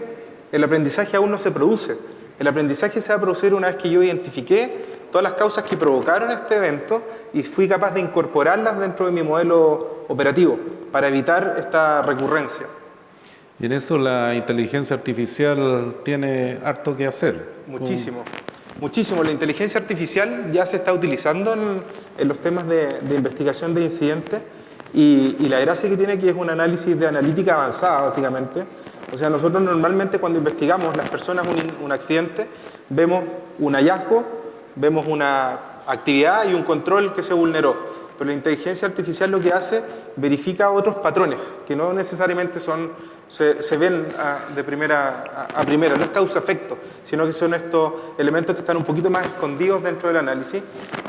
El aprendizaje aún no se produce. El aprendizaje se va a producir una vez que yo identifiqué todas las causas que provocaron este evento y fui capaz de incorporarlas dentro de mi modelo operativo para evitar esta recurrencia. Y en eso la inteligencia artificial tiene harto que hacer. Muchísimo, muchísimo. La inteligencia artificial ya se está utilizando en los temas de investigación de incidentes y la gracia que tiene que es un análisis de analítica avanzada, básicamente. O sea, nosotros normalmente cuando investigamos las personas un accidente, vemos un hallazgo, vemos una actividad y un control que se vulneró. Pero la inteligencia artificial lo que hace, verifica otros patrones, que no necesariamente se ven de primera a primera, no es causa-efecto, sino que son estos elementos que están un poquito más escondidos dentro del análisis,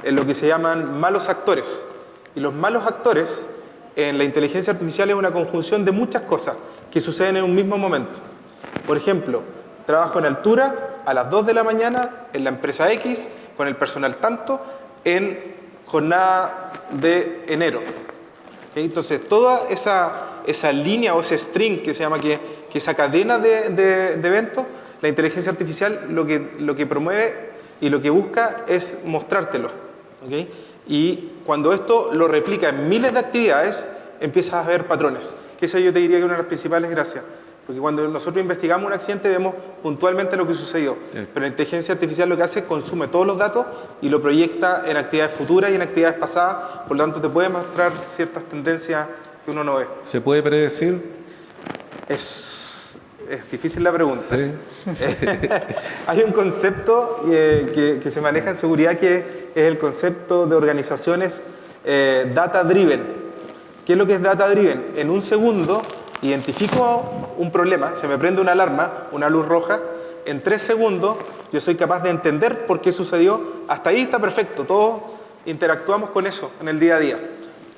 en lo que se llaman malos actores. Y los malos actores en la inteligencia artificial es una conjunción de muchas cosas que suceden en un mismo momento. Por ejemplo, trabajo en altura a las 2 de la mañana en la empresa X, con el personal tanto, en jornada de enero. ¿Okay? Entonces, toda esa línea o ese string que se llama, que esa cadena de eventos, la inteligencia artificial lo que promueve y lo que busca es mostrártelo. ¿Okay? Y cuando esto lo replica en miles de actividades, empiezas a ver patrones. Que esa yo te diría que es una de las principales gracias. Porque cuando nosotros investigamos un accidente vemos puntualmente lo que sucedió. Pero la inteligencia artificial lo que hace es consume todos los datos y lo proyecta en actividades futuras y en actividades pasadas. Por lo tanto, te puede mostrar ciertas tendencias que uno no ve. ¿Se puede predecir? Es difícil la pregunta. Sí. Hay un concepto que se maneja en seguridad que es el concepto de organizaciones data-driven. ¿Qué es lo que es data-driven? En un segundo identifico un problema, se me prende una alarma, una luz roja, en 3 segundos yo soy capaz de entender por qué sucedió, hasta ahí está perfecto, todos interactuamos con eso en el día a día.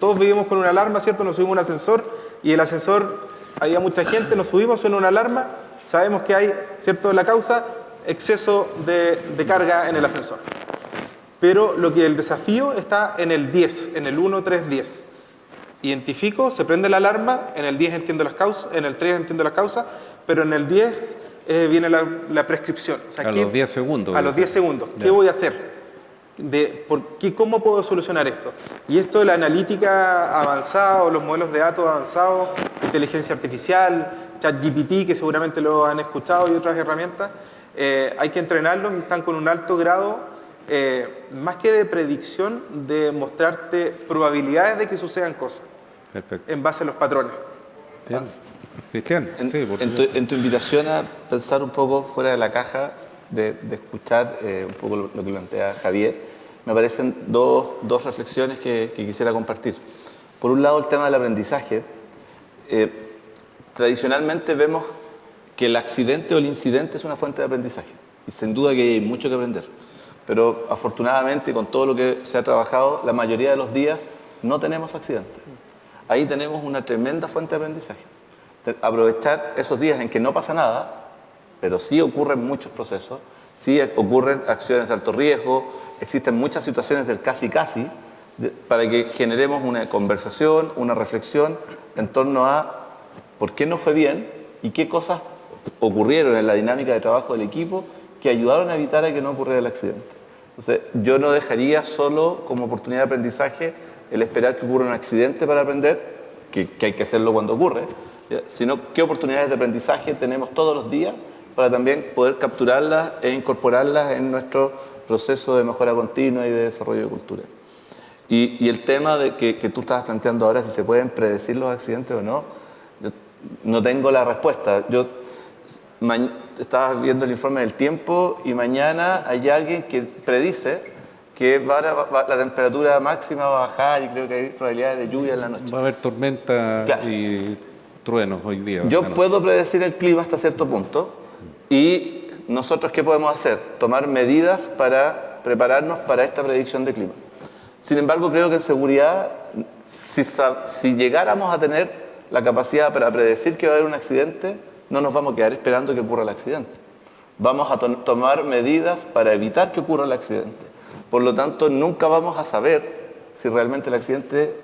Todos vivimos con una alarma, ¿cierto? Nos subimos a un ascensor y el ascensor, había mucha gente, nos subimos, suena una alarma, sabemos que hay, ¿cierto? La causa, exceso de carga en el ascensor. Pero el desafío está en el 10, en el 1, 3, 10. Identifico, se prende la alarma, en el 10 entiendo las causas, en el 3 entiendo las causas, pero en el 10 viene la prescripción. O sea, a los 10 segundos. A los 10 segundos. ¿Qué voy a hacer? ¿Cómo puedo solucionar esto? Y esto de la analítica avanzada, o los modelos de datos avanzados, inteligencia artificial, ChatGPT, que seguramente lo han escuchado, y otras herramientas, hay que entrenarlos y están con un alto grado, más que de predicción, de mostrarte probabilidades de que sucedan cosas. Perfecto. En base a los patrones. Bien. Cristian, en tu invitación a pensar un poco fuera de la caja, de escuchar un poco lo que plantea Javier, me parecen dos reflexiones que quisiera compartir. Por un lado, el tema del aprendizaje. Tradicionalmente vemos que el accidente o el incidente es una fuente de aprendizaje. Y sin duda que hay mucho que aprender. Pero afortunadamente, con todo lo que se ha trabajado, la mayoría de los días no tenemos accidentes. Ahí tenemos una tremenda fuente de aprendizaje. Aprovechar esos días en que no pasa nada, pero sí ocurren muchos procesos, sí ocurren acciones de alto riesgo, existen muchas situaciones del casi, para que generemos una conversación, una reflexión en torno a por qué no fue bien y qué cosas ocurrieron en la dinámica de trabajo del equipo que ayudaron a evitar a que no ocurriera el accidente. Entonces, yo no dejaría solo como oportunidad de aprendizaje el esperar que ocurra un accidente para aprender, que hay que hacerlo cuando ocurre, sino qué oportunidades de aprendizaje tenemos todos los días para también poder capturarlas e incorporarlas en nuestro proceso de mejora continua y de desarrollo de cultura. Y el tema de que tú estabas planteando ahora, si se pueden predecir los accidentes o no, yo no tengo la respuesta. Yo estaba viendo el informe del tiempo y mañana hay alguien que predice que la temperatura máxima va a bajar y creo que hay probabilidades de lluvia en la noche. Va a haber tormenta y truenos hoy día. Yo puedo predecir el clima hasta cierto punto y nosotros ¿qué podemos hacer? Tomar medidas para prepararnos para esta predicción de clima. Sin embargo, creo que en seguridad, si llegáramos a tener la capacidad para predecir que va a haber un accidente, no nos vamos a quedar esperando que ocurra el accidente. Vamos a tomar medidas para evitar que ocurra el accidente. Por lo tanto, nunca vamos a saber si realmente el accidente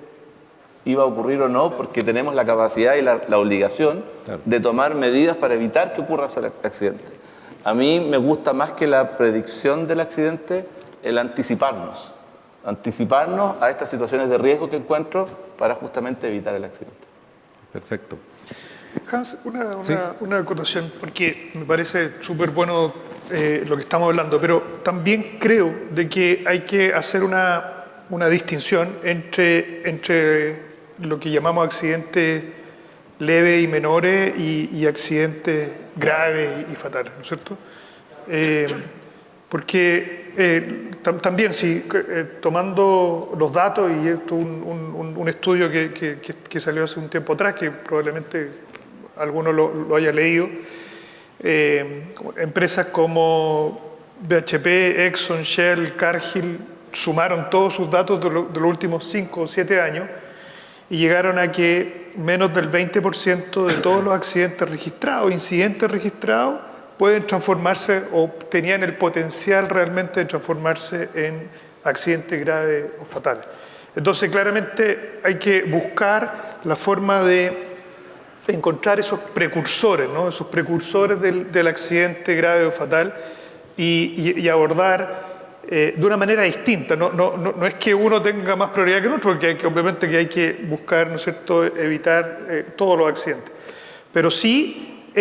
iba a ocurrir o no, porque tenemos la capacidad y la obligación de tomar medidas para evitar que ocurra ese accidente. A mí me gusta más que la predicción del accidente, el anticiparnos a estas situaciones de riesgo que encuentro para justamente evitar el accidente. Perfecto. Hans, una acotación, porque me parece súper bueno lo que estamos hablando, pero también creo de que hay que hacer una distinción entre lo que llamamos accidentes leves y menores y accidentes graves y fatales, ¿no es cierto? Porque también, tomando los datos, y esto es un estudio que salió hace un tiempo atrás, que probablemente alguno lo haya leído, empresas como BHP, Exxon, Shell, Cargill sumaron todos sus datos de los últimos 5 o 7 años y llegaron a que menos del 20% de todos los accidentes registrados, incidentes registrados, pueden transformarse o tenían el potencial realmente de transformarse en accidentes graves o fatales. Entonces, claramente hay que buscar la forma de encontrar esos precursores, ¿no? Esos precursores del accidente grave o fatal y abordar de una manera distinta. No es que uno tenga más prioridad que el otro, porque obviamente que hay que buscar, ¿no es cierto?, evitar todos los accidentes. Pero sí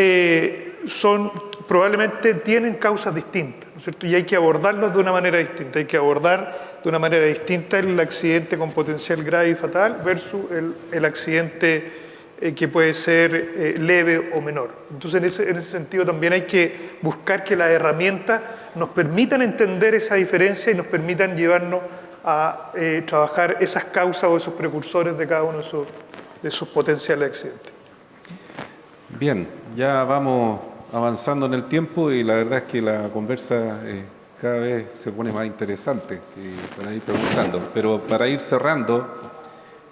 probablemente tienen causas distintas, ¿no es cierto? Y hay que abordarlos de una manera distinta. Hay que abordar de una manera distinta el accidente con potencial grave y fatal versus el accidente que puede ser leve o menor. Entonces, en ese sentido también hay que buscar que las herramientas nos permitan entender esa diferencia y nos permitan llevarnos a trabajar esas causas o esos precursores de cada uno de esos potenciales accidentes. Bien, ya vamos avanzando en el tiempo y la verdad es que la conversa cada vez se pone más interesante para ir preguntando. Pero para ir cerrando, a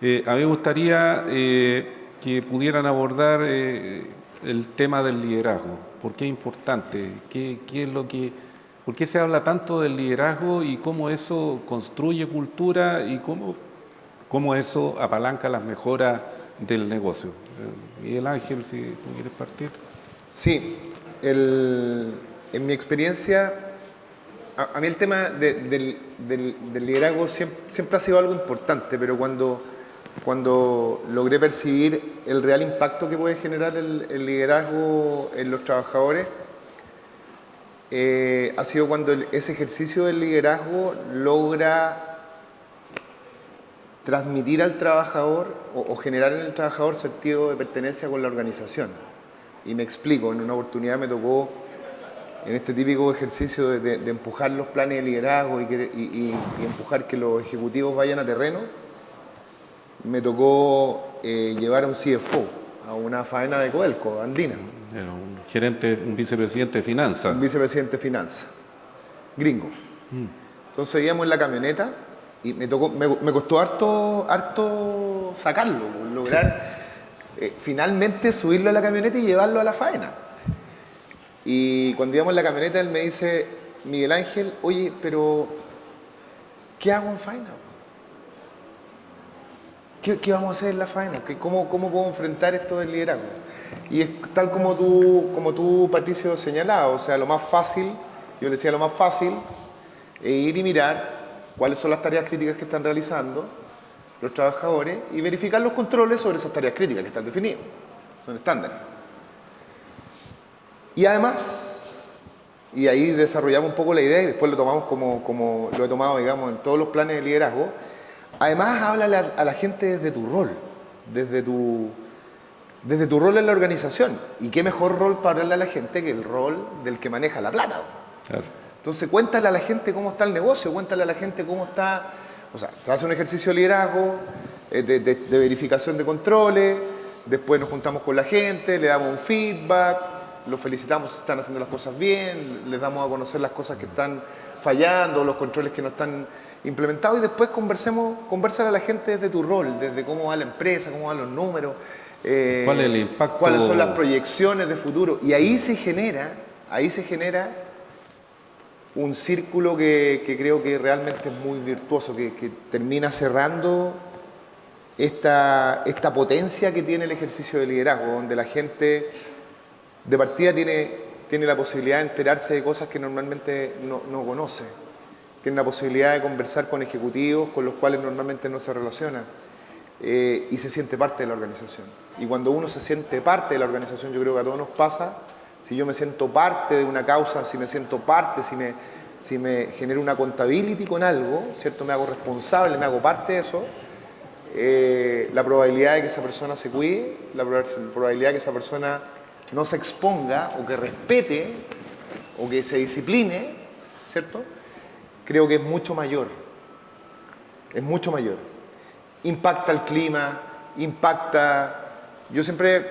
mí me gustaría que pudieran abordar el tema del liderazgo. ¿Por qué es importante? ¿Por qué se habla tanto del liderazgo y cómo eso construye cultura y cómo eso apalanca las mejoras del negocio? Miguel Ángel, si tú quieres partir. Sí, en mi experiencia, a mí el tema del liderazgo siempre ha sido algo importante, pero cuando logré percibir el real impacto que puede generar el liderazgo en los trabajadores, ha sido cuando ese ejercicio del liderazgo logra transmitir al trabajador o generar en el trabajador sentido de pertenencia con la organización. Y me explico, en una oportunidad me tocó, en este típico ejercicio de empujar los planes de liderazgo y empujar que los ejecutivos vayan a terreno, me tocó llevar a un CFO a una faena de Codelco, andina. Un vicepresidente de finanzas. Un vicepresidente de finanzas, gringo. Entonces íbamos en la camioneta y me costó harto sacarlo, lograr finalmente subirlo a la camioneta y llevarlo a la faena. Y cuando íbamos en la camioneta él me dice, Miguel Ángel, oye, pero ¿qué hago en faena? ¿Qué vamos a hacer en la faena? ¿Cómo puedo enfrentar esto del liderazgo? Y es tal como tú, Patricio, señalaba, o sea, lo más fácil, yo le decía lo más fácil, es ir y mirar cuáles son las tareas críticas que están realizando los trabajadores y verificar los controles sobre esas tareas críticas que están definidas, son estándares. Y además, y ahí desarrollamos un poco la idea y después lo tomamos como lo he tomado, digamos, en todos los planes de liderazgo. Además, háblale a la gente desde tu rol, desde tu rol en la organización. Y qué mejor rol para hablarle a la gente que el rol del que maneja la plata. Claro. Entonces, cuéntale a la gente cómo está el negocio, cuéntale a la gente cómo está... O sea, se hace un ejercicio de liderazgo, de verificación de controles, después nos juntamos con la gente, le damos un feedback, los felicitamos si están haciendo las cosas bien, les damos a conocer las cosas que están fallando, los controles que no están implementados, y después conversar a la gente desde tu rol, desde cómo va la empresa, cómo van los números, ¿cuál es el impacto? cuáles son las proyecciones de futuro. Y ahí se genera un círculo que creo que realmente es muy virtuoso, que termina cerrando esta potencia que tiene el ejercicio de liderazgo, donde la gente de partida tiene la posibilidad de enterarse de cosas que normalmente no conoce, tiene la posibilidad de conversar con ejecutivos con los cuales normalmente no se relaciona, y se siente parte de la organización. Y cuando uno se siente parte de la organización, yo creo que a todos nos pasa, si yo me siento parte de una causa, si me siento parte, si me genero una accountability con algo, ¿cierto? Me hago responsable, me hago parte de eso, la probabilidad de que esa persona se cuide, la probabilidad de que esa persona no se exponga o que respete o que se discipline, ¿cierto? Creo que es mucho mayor. Es mucho mayor. Impacta el clima, impacta... Yo siempre,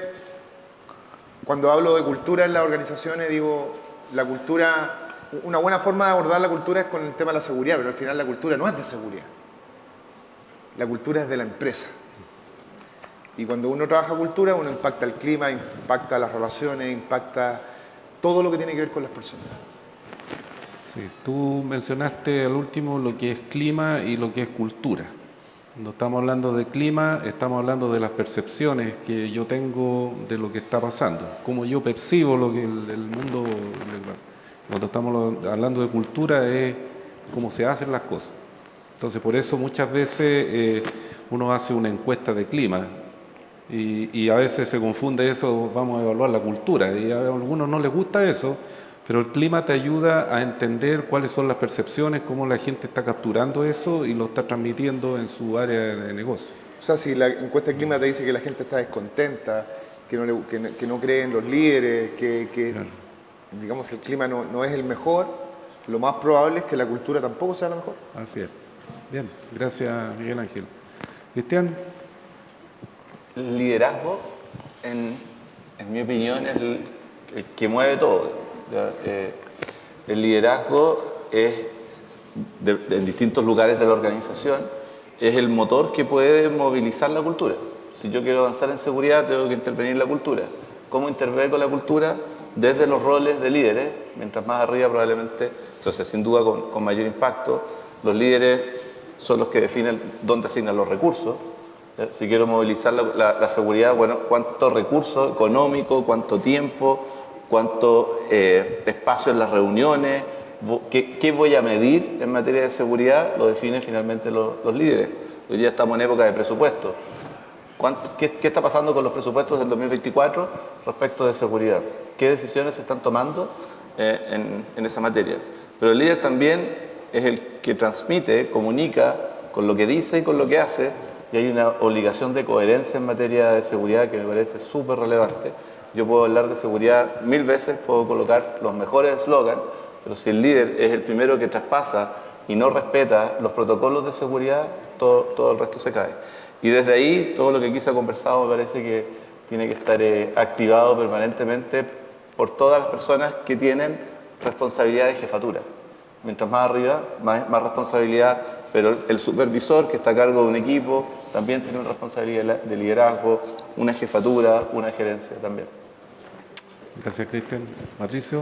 cuando hablo de cultura en las organizaciones, digo, la cultura... Una buena forma de abordar la cultura es con el tema de la seguridad, pero al final la cultura no es de seguridad. La cultura es de la empresa. Y cuando uno trabaja cultura, uno impacta el clima, impacta las relaciones, impacta todo lo que tiene que ver con las personas. Sí, tú mencionaste al último lo que es clima y lo que es cultura. Cuando estamos hablando de clima, estamos hablando de las percepciones que yo tengo de lo que está pasando, cómo yo percibo lo que el mundo... Cuando estamos hablando de cultura es cómo se hacen las cosas. Entonces, por eso muchas veces uno hace una encuesta de clima y a veces se confunde eso, vamos a evaluar la cultura, y a algunos no les gusta eso, pero el clima te ayuda a entender cuáles son las percepciones, cómo la gente está capturando eso y lo está transmitiendo en su área de negocio. O sea, si la encuesta de clima te dice que la gente está descontenta, que no cree en los líderes, claro, digamos, el clima no es el mejor, lo más probable es que la cultura tampoco sea la mejor. Así es. Bien, gracias Miguel Ángel. Cristian. El liderazgo, en mi opinión, es el que mueve todo. El liderazgo es, en distintos lugares de la organización, es el motor que puede movilizar la cultura. Si yo quiero avanzar en seguridad, tengo que intervenir en la cultura. ¿Cómo intervenir con la cultura? Desde los roles de líderes, mientras más arriba probablemente, eso sea, sin duda con mayor impacto. Los líderes son los que definen dónde asignan los recursos. Si quiero movilizar la seguridad, bueno, cuánto recurso económico, cuánto tiempo, cuánto espacio en las reuniones, qué voy a medir en materia de seguridad, lo definen finalmente los líderes. Hoy día estamos en época de presupuesto. ¿Qué está pasando con los presupuestos del 2024 respecto de seguridad? ¿Qué decisiones se están tomando en esa materia? Pero el líder también es el que transmite, comunica con lo que dice y con lo que hace, y hay una obligación de coherencia en materia de seguridad que me parece súper relevante. Yo puedo hablar de seguridad 1000 veces, puedo colocar los mejores eslogans, pero si el líder es el primero que traspasa y no respeta los protocolos de seguridad, todo el resto se cae. Y desde ahí, todo lo que aquí se ha conversado me parece que tiene que estar activado permanentemente por todas las personas que tienen responsabilidad de jefatura. Mientras más arriba, más responsabilidad, pero el supervisor que está a cargo de un equipo también tiene una responsabilidad de liderazgo, una jefatura, una gerencia también. Gracias, Cristian. Patricio.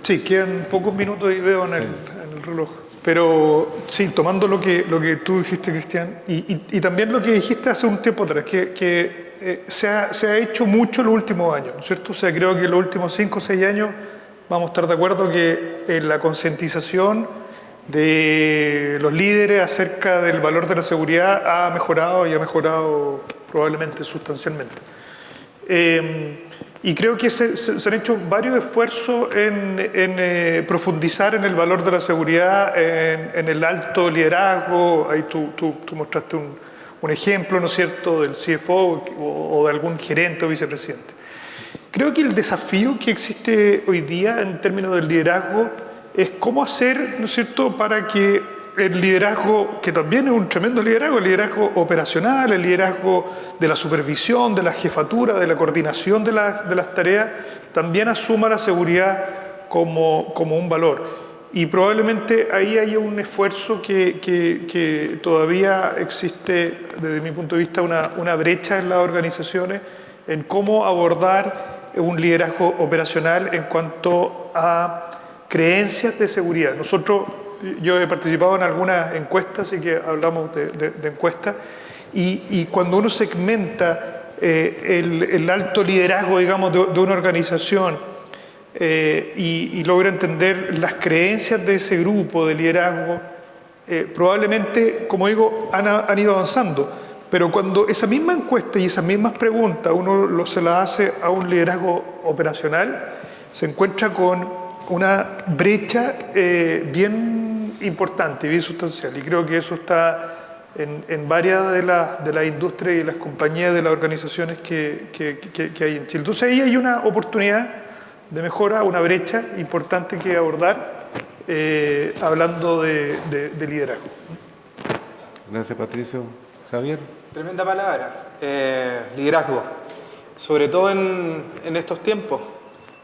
Sí, quedan pocos minutos y veo en el reloj. Pero sí, tomando lo que tú dijiste, Cristian, y también lo que dijiste hace un tiempo atrás, que se ha hecho mucho en los últimos años, ¿no es cierto? O sea, creo que en los últimos 5 o 6 años vamos a estar de acuerdo que la concientización de los líderes acerca del valor de la seguridad ha mejorado y ha mejorado probablemente sustancialmente. Y creo que se han hecho varios esfuerzos en profundizar en el valor de la seguridad, en el alto liderazgo. Ahí tú mostraste un ejemplo, ¿no es cierto?, del CFO o de algún gerente o vicepresidente. Creo que el desafío que existe hoy día en términos del liderazgo es cómo hacer, ¿no es cierto?, para que el liderazgo, que también es un tremendo liderazgo, el liderazgo operacional, el liderazgo de la supervisión, de la jefatura, de la coordinación de las tareas, también asuma la seguridad como un valor. Y probablemente ahí hay un esfuerzo que todavía existe, desde mi punto de vista, una brecha en las organizaciones en cómo abordar un liderazgo operacional en cuanto a creencias de seguridad. Yo he participado en algunas encuestas, así que hablamos de encuestas, y cuando uno segmenta el alto liderazgo, digamos, de una organización y logra entender las creencias de ese grupo de liderazgo, probablemente, como digo, han ido avanzando. Pero cuando esa misma encuesta y esas mismas preguntas uno se las hace a un liderazgo operacional, se encuentra con una brecha bien importante y bien sustancial. Y creo que eso está en varias de las industrias y las compañías de las organizaciones que hay en Chile. Entonces ahí hay una oportunidad de mejora, una brecha importante que abordar hablando de liderazgo. Gracias, Patricio. Javier. Tremenda palabra, liderazgo, sobre todo en estos tiempos,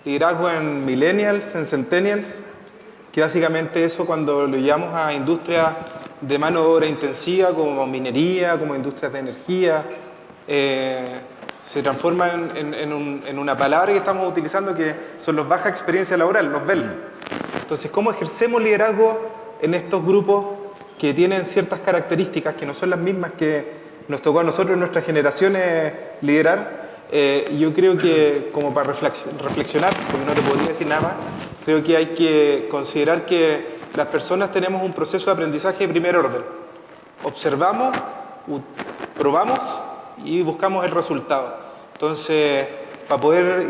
liderazgo en millennials, en centennials, que básicamente eso cuando lo llevamos a industrias de mano de obra intensiva como minería, como industrias de energía, se transforma en una palabra que estamos utilizando que son los baja experiencia laboral, los BEL. Entonces, ¿cómo ejercemos liderazgo en estos grupos que tienen ciertas características que no son las mismas que nos tocó a nosotros en nuestras generaciones liderar? Yo creo que, como para reflexionar, porque no te podría decir nada más, creo que hay que considerar que las personas tenemos un proceso de aprendizaje de primer orden. Observamos, probamos y buscamos el resultado. Entonces, para poder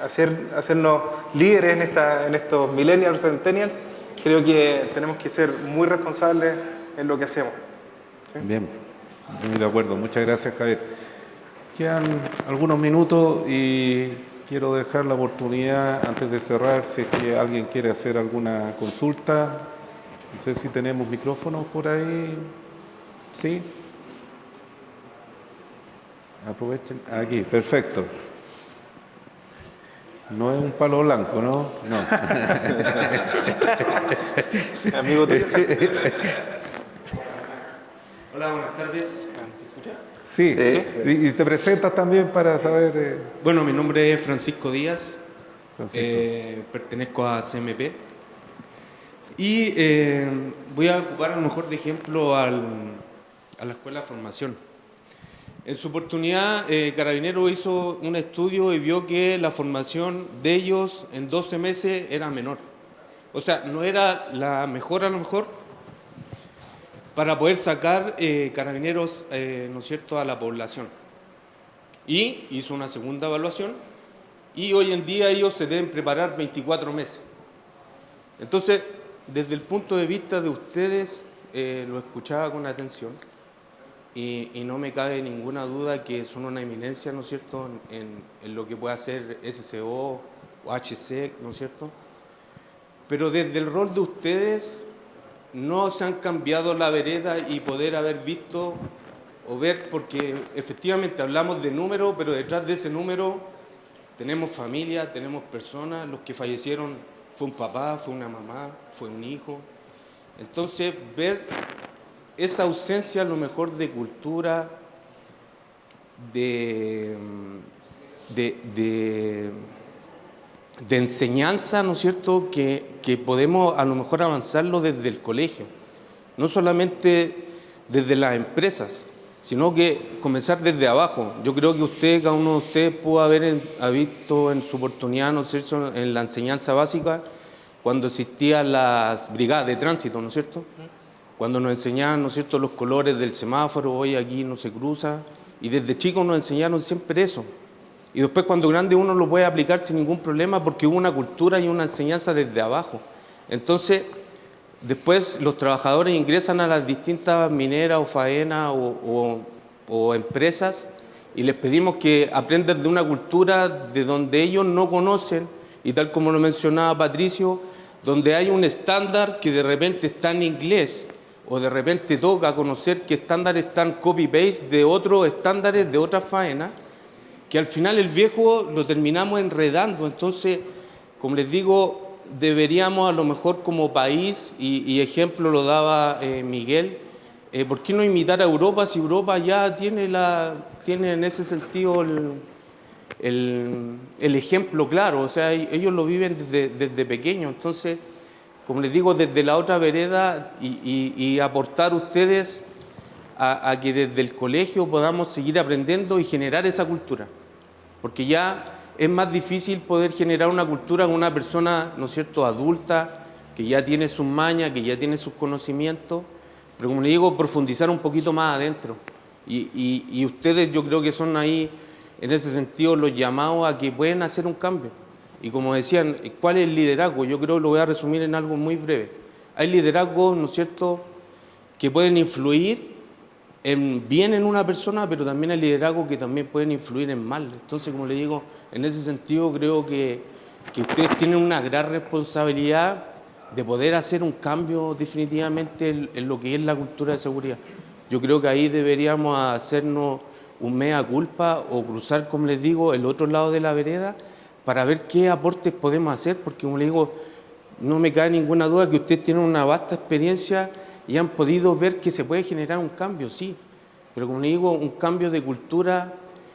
hacernos líderes en estos millennials, centennials, creo que tenemos que ser muy responsables en lo que hacemos. ¿Sí? Bien, muy de acuerdo. Muchas gracias, Javier. Quedan algunos minutos y quiero dejar la oportunidad, antes de cerrar, si es que alguien quiere hacer alguna consulta. No sé si tenemos micrófonos por ahí. ¿Sí? Aprovechen. Aquí, perfecto. No es un palo blanco, ¿no? No. Amigo tuyo. Hola, buenas tardes. Sí, sí. Y te presentas también para saber... Bueno, mi nombre es Francisco Díaz, pertenezco a CMP y voy a ocupar a lo mejor de ejemplo a la Escuela de Formación. En su oportunidad, Carabinero hizo un estudio y vio que la formación de ellos en 12 meses era menor. O sea, no era la mejor a lo mejor, para poder sacar carabineros, ¿no es cierto?, a la población. Y hizo una segunda evaluación y hoy en día ellos se deben preparar 24 meses. Entonces, desde el punto de vista de ustedes, lo escuchaba con atención y no me cabe ninguna duda que son una eminencia, ¿no es cierto?, en lo que puede hacer SCO o HC, ¿no es cierto? Pero desde el rol de ustedes no se han cambiado la vereda y poder haber visto o ver, porque efectivamente hablamos de número, pero detrás de ese número tenemos familia, tenemos personas, los que fallecieron fue un papá, fue una mamá, fue un hijo. Entonces, ver esa ausencia a lo mejor de cultura, de enseñanza, ¿no es cierto?, que podemos a lo mejor avanzarlo desde el colegio, no solamente desde las empresas, sino que comenzar desde abajo. Yo creo que cada uno de ustedes pudo haber visto en su oportunidad, ¿no es cierto?, en la enseñanza básica, cuando existían las brigadas de tránsito, ¿no es cierto?, cuando nos enseñaban, ¿no es cierto?, los colores del semáforo, hoy aquí no se cruza, y desde chicos nos enseñaron siempre eso. y después cuando grande uno lo puede aplicar sin ningún problema porque hubo una cultura y una enseñanza desde abajo. Entonces, después los trabajadores ingresan a las distintas mineras o faenas o empresas y les pedimos que aprendan de una cultura de donde ellos no conocen, y tal como lo mencionaba Patricio, donde hay un estándar que de repente está en inglés, o de repente toca conocer que estándares están copy-paste de otros estándares de otras faenas, que al final el viejo lo terminamos enredando. Entonces, como les digo, deberíamos a lo mejor como país, y ejemplo lo daba Miguel, ¿por qué no imitar a Europa si Europa ya tiene en ese sentido el ejemplo claro? O sea, ellos lo viven desde pequeños. Entonces, como les digo, desde la otra vereda y aportar ustedes a que desde el colegio podamos seguir aprendiendo y generar esa cultura. Porque ya es más difícil poder generar una cultura con una persona, ¿no es cierto?, adulta, que ya tiene sus mañas, que ya tiene sus conocimientos, pero como les digo, profundizar un poquito más adentro. Y ustedes yo creo que son ahí, en ese sentido, los llamados a que pueden hacer un cambio. Y como decían, ¿cuál es el liderazgo? Yo creo que lo voy a resumir en algo muy breve. Hay liderazgos, ¿no es cierto?, que pueden influir bien en una persona, pero también hay liderazgos que también pueden influir en mal. Entonces, como les digo, en ese sentido creo que ustedes tienen una gran responsabilidad de poder hacer un cambio definitivamente en lo que es la cultura de seguridad. Yo creo que ahí deberíamos hacernos un mea culpa o cruzar, como les digo, el otro lado de la vereda para ver qué aportes podemos hacer, porque como les digo, no me cabe ninguna duda que ustedes tienen una vasta experiencia y han podido ver que se puede generar un cambio, sí, pero como les digo, un cambio de cultura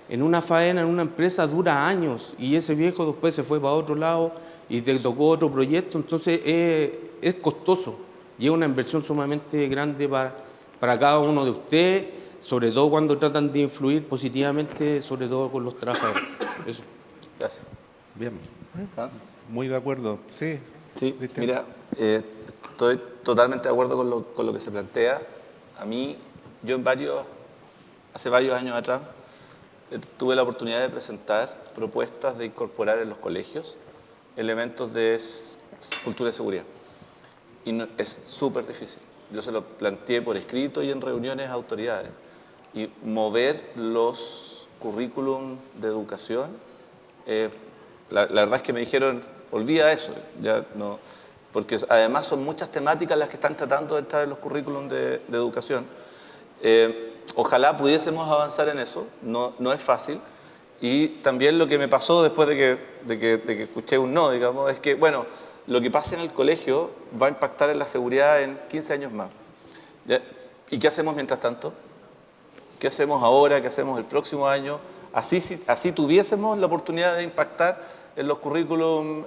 en una faena, en una empresa, dura años, y ese viejo después se fue para otro lado y te tocó otro proyecto. Entonces es costoso y es una inversión sumamente grande para cada uno de ustedes, sobre todo cuando tratan de influir positivamente, sobre todo con los trabajadores. Eso. Gracias. Bien. ¿Hans? Muy de acuerdo. Sí. Sí, Cristian. mira, estoy totalmente de acuerdo con lo que se plantea. A mí, hace varios años atrás, tuve la oportunidad de presentar propuestas de incorporar en los colegios elementos de cultura de seguridad. Y es súper difícil. Yo se lo planteé por escrito y en reuniones a autoridades. Y mover los currículum de educación, la verdad es que me dijeron, olvida eso, ya no, porque además son muchas temáticas las que están tratando de entrar en los currículum de educación. Ojalá pudiésemos avanzar en eso, no es fácil. Y también lo que me pasó después de que escuché un no, digamos, es que, bueno, lo que pase en el colegio va a impactar en la seguridad en 15 años más. ¿Ya? ¿Y qué hacemos mientras tanto? ¿Qué hacemos ahora? ¿Qué hacemos el próximo año? Así tuviésemos la oportunidad de impactar en los currículum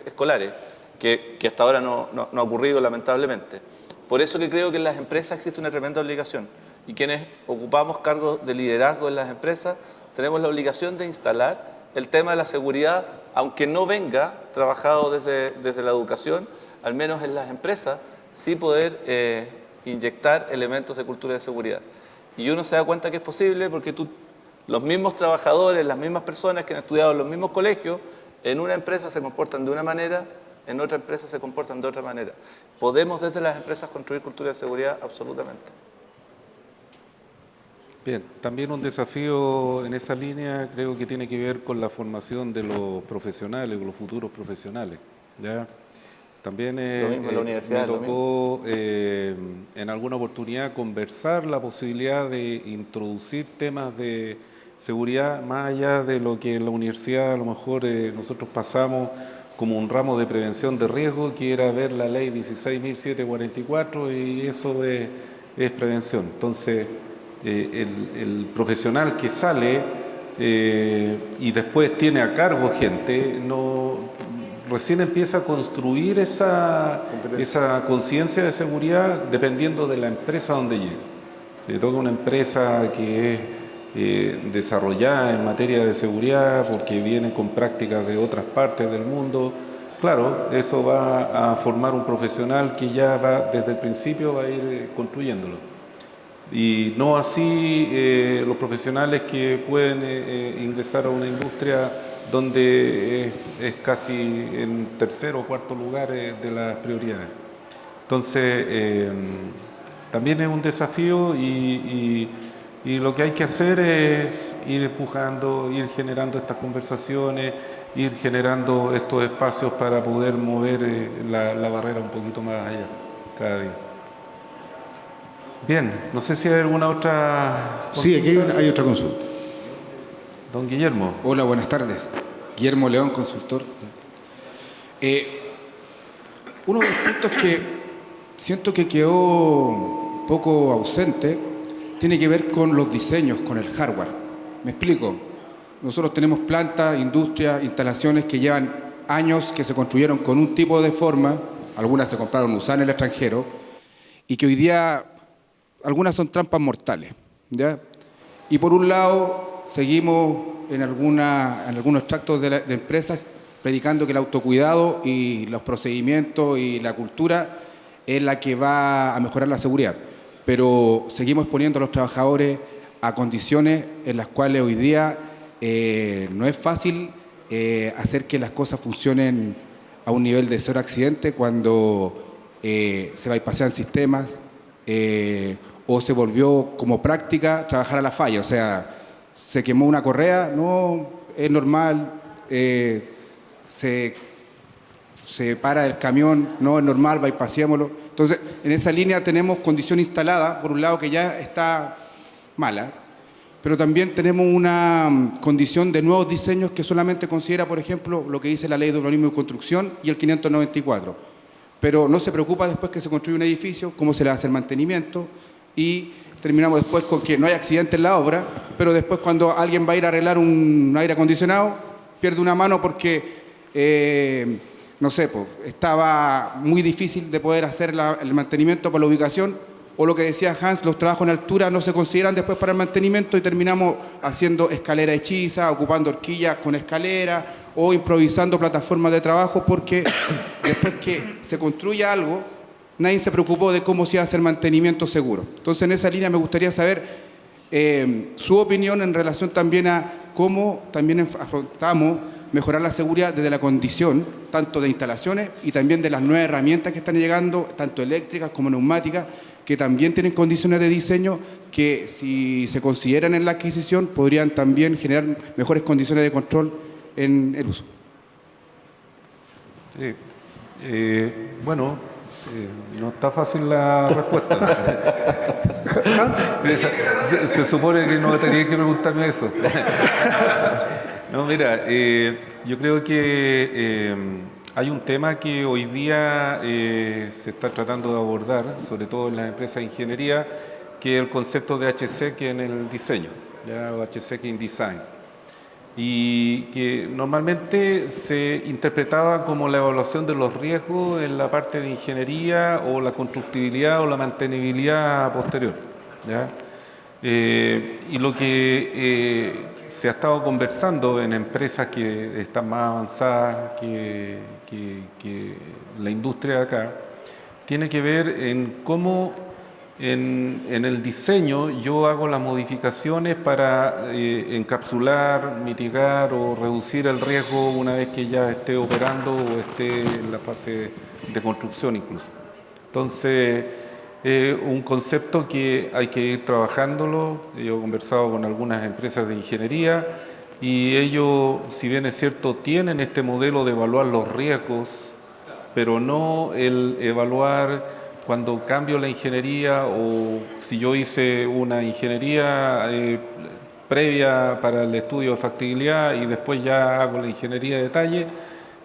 escolares, que hasta ahora no ha ocurrido lamentablemente. Por eso que creo que en las empresas existe una tremenda obligación, y quienes ocupamos cargos de liderazgo en las empresas tenemos la obligación de instalar el tema de la seguridad, aunque no venga trabajado desde la educación, al menos en las empresas, sí poder inyectar elementos de cultura de seguridad. Y uno se da cuenta que es posible porque los mismos trabajadores, las mismas personas que han estudiado en los mismos colegios, en una empresa se comportan de una manera, en otra empresa se comportan de otra manera. Podemos desde las empresas construir cultura de seguridad absolutamente. Bien, también un desafío en esa línea creo que tiene que ver con la formación de los profesionales, con los futuros profesionales, ¿ya? También me tocó en alguna oportunidad conversar la posibilidad de introducir temas de seguridad más allá de lo que en la universidad a lo mejor nosotros pasamos como un ramo de prevención de riesgo, que era ver la ley 16.744 y eso es prevención. Entonces, el profesional que sale y después tiene a cargo gente, recién empieza a construir esa conciencia de seguridad dependiendo de la empresa donde llegue. Le toca una empresa que es desarrollada en materia de seguridad porque viene con prácticas de otras partes del mundo. Claro, eso va a formar un profesional que ya desde el principio va a ir construyéndolo. Y no así los profesionales que pueden ingresar a una industria donde es casi en tercer o cuarto lugar de las prioridades. Entonces, también es un desafío y lo que hay que hacer es ir empujando, ir generando estas conversaciones, ir generando estos espacios para poder mover la barrera un poquito más allá cada día. Bien, no sé si hay alguna otra consulta. Sí, aquí hay otra consulta. Don Guillermo. Hola, buenas tardes. Guillermo León, consultor. Uno de los puntos que siento que quedó un poco ausente tiene que ver con los diseños, con el hardware. Me explico. Nosotros tenemos plantas, industrias, instalaciones que llevan años, que se construyeron con un tipo de forma, algunas se compraron usadas en el extranjero, y que hoy día algunas son trampas mortales, ¿ya? Y por un lado, seguimos en algunos extractos de empresas predicando que el autocuidado y los procedimientos y la cultura es la que va a mejorar la seguridad. Pero seguimos poniendo a los trabajadores a condiciones en las cuales hoy día no es fácil hacer que las cosas funcionen a un nivel de cero accidente cuando se bypassean sistemas, o se volvió como práctica trabajar a la falla. O sea, se quemó una correa, no, es normal, se para el camión, no es normal, bypassémoslo. Entonces, en esa línea tenemos condición instalada, por un lado que ya está mala, pero también tenemos una condición de nuevos diseños que solamente considera, por ejemplo, lo que dice la Ley de Urbanismo y Construcción y el 594. Pero no se preocupa después que se construye un edificio, cómo se le hace el mantenimiento, y terminamos después con que no hay accidente en la obra, pero después cuando alguien va a ir a arreglar un aire acondicionado, pierde una mano porque, no sé, pues, estaba muy difícil de poder hacer el mantenimiento para la ubicación, o lo que decía Hans, los trabajos en altura no se consideran después para el mantenimiento y terminamos haciendo escalera hechiza, ocupando horquillas con escalera o improvisando plataformas de trabajo, porque después que se construya algo, nadie se preocupó de cómo se iba a hacer mantenimiento seguro. Entonces, en esa línea me gustaría saber su opinión en relación también a cómo también afrontamos mejorar la seguridad desde la condición, tanto de instalaciones y también de las nuevas herramientas que están llegando, tanto eléctricas como neumáticas, que también tienen condiciones de diseño que, si se consideran en la adquisición, podrían también generar mejores condiciones de control en el uso. Sí. Bueno, no está fácil la respuesta. Se supone que no tenía que preguntarme eso. No, mira, yo creo que hay un tema que hoy día se está tratando de abordar, sobre todo en las empresas de ingeniería, que es el concepto de HSEC en el diseño, ¿ya? O HSEC in Design. Y que normalmente se interpretaba como la evaluación de los riesgos en la parte de ingeniería o la constructibilidad o la mantenibilidad posterior, ¿ya? Y lo que se ha estado conversando en empresas que están más avanzadas que la industria de acá, tiene que ver en cómo en el diseño yo hago las modificaciones para encapsular, mitigar o reducir el riesgo una vez que ya esté operando o esté en la fase de construcción incluso. Entonces, un concepto que hay que ir trabajándolo. Yo he conversado con algunas empresas de ingeniería y ellos, si bien es cierto, tienen este modelo de evaluar los riesgos, pero no el evaluar cuando cambio la ingeniería, o si yo hice una ingeniería previa para el estudio de factibilidad y después ya hago la ingeniería de detalle,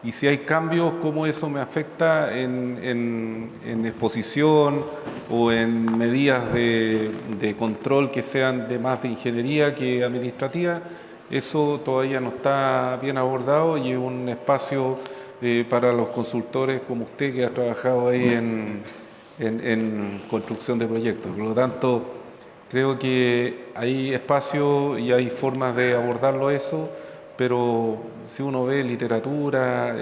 y si hay cambios, cómo eso me afecta en exposición o en medidas de control que sean de más de ingeniería que administrativa. Eso todavía no está bien abordado y es un espacio para los consultores como usted, que ha trabajado ahí en construcción de proyectos. Por lo tanto, creo que hay espacio y hay formas de abordarlo eso, pero si uno ve literatura,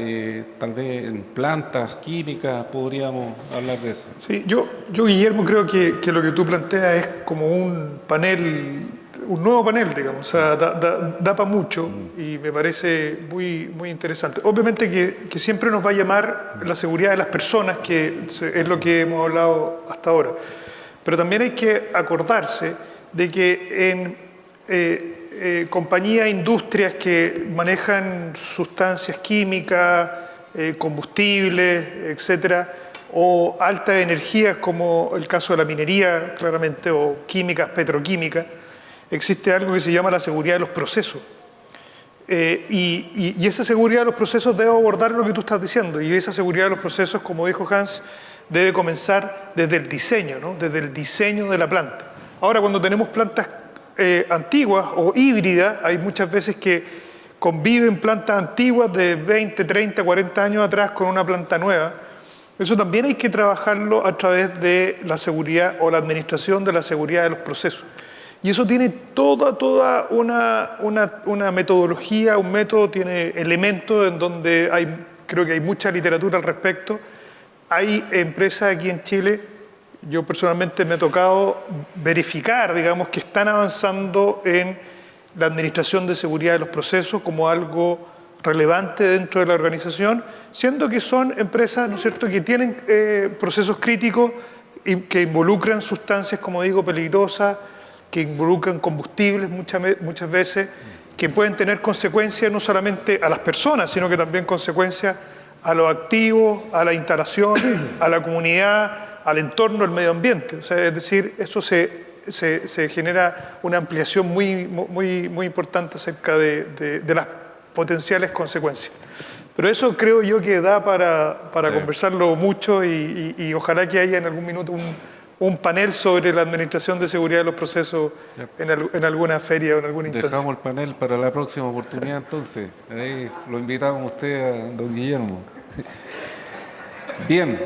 tal vez en plantas químicas, podríamos hablar de eso. Sí, yo Guillermo, creo que lo que tú planteas es como un panel, un nuevo panel, digamos, o sea, da para mucho y me parece muy, muy interesante. Obviamente que siempre nos va a llamar la seguridad de las personas, que es lo que hemos hablado hasta ahora, pero también hay que acordarse de que en compañías, industrias que manejan sustancias químicas, combustibles, etcétera, o altas energías como el caso de la minería, claramente, o químicas, petroquímicas, existe algo que se llama la seguridad de los procesos. Y esa seguridad de los procesos debe abordar lo que tú estás diciendo, y esa seguridad de los procesos, como dijo Hans, debe comenzar desde el diseño, ¿no? Desde el diseño de la planta. Ahora, cuando tenemos plantas antiguas o híbridas, hay muchas veces que conviven plantas antiguas de 20, 30, 40 años atrás con una planta nueva. Eso también hay que trabajarlo a través de la seguridad o la administración de la seguridad de los procesos. Y eso tiene toda una metodología, un método, tiene elementos en donde creo que hay mucha literatura al respecto. Hay empresas aquí en Chile, yo personalmente me ha tocado verificar, digamos, que están avanzando en la administración de seguridad de los procesos como algo relevante dentro de la organización, siendo que son empresas, ¿no es cierto?, que tienen procesos críticos y que involucran sustancias, como digo, peligrosas, que involucran combustibles muchas veces, que pueden tener consecuencias no solamente a las personas, sino que también consecuencias a los activos, a la instalación, a la comunidad, al entorno, al medio ambiente. O sea, es decir, eso se genera una ampliación muy importante acerca de las potenciales consecuencias. Pero eso creo yo que da para conversarlo mucho y ojalá que haya en algún minuto un panel sobre la administración de seguridad de los procesos en alguna feria o en alguna instancia. Dejamos el panel para la próxima oportunidad entonces. Ahí lo invitamos a usted, a don Guillermo. Bien,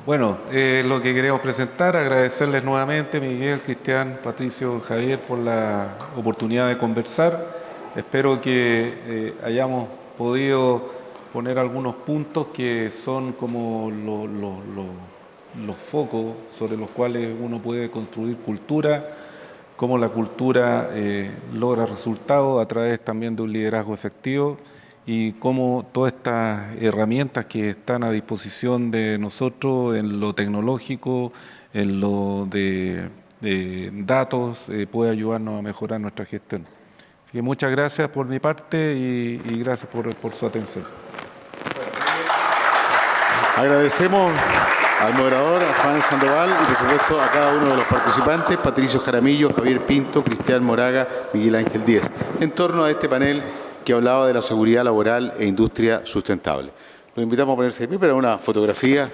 bueno, lo que queremos presentar, agradecerles nuevamente, Miguel, Cristian, Patricio, Javier, por la oportunidad de conversar. Espero que hayamos podido poner algunos puntos que son como los focos sobre los cuales uno puede construir cultura, cómo la cultura logra resultados a través también de un liderazgo efectivo y cómo todas estas herramientas que están a disposición de nosotros en lo tecnológico, en lo de datos, puede ayudarnos a mejorar nuestra gestión. Así que muchas gracias por mi parte y gracias por su atención. Agradecemos al moderador, a Juan Sandoval y por supuesto a cada uno de los participantes, Patricio Jaramillo, Javier Pinto, Cristian Moraga, Miguel Ángel Díez, en torno a este panel que hablaba de la seguridad laboral e industria sustentable. Los invitamos a ponerse de pie para una fotografía,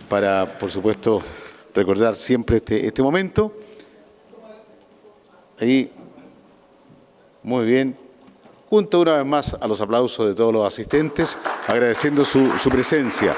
para, por supuesto, recordar siempre este momento. Ahí, muy bien. Junto una vez más a los aplausos de todos los asistentes, agradeciendo su presencia.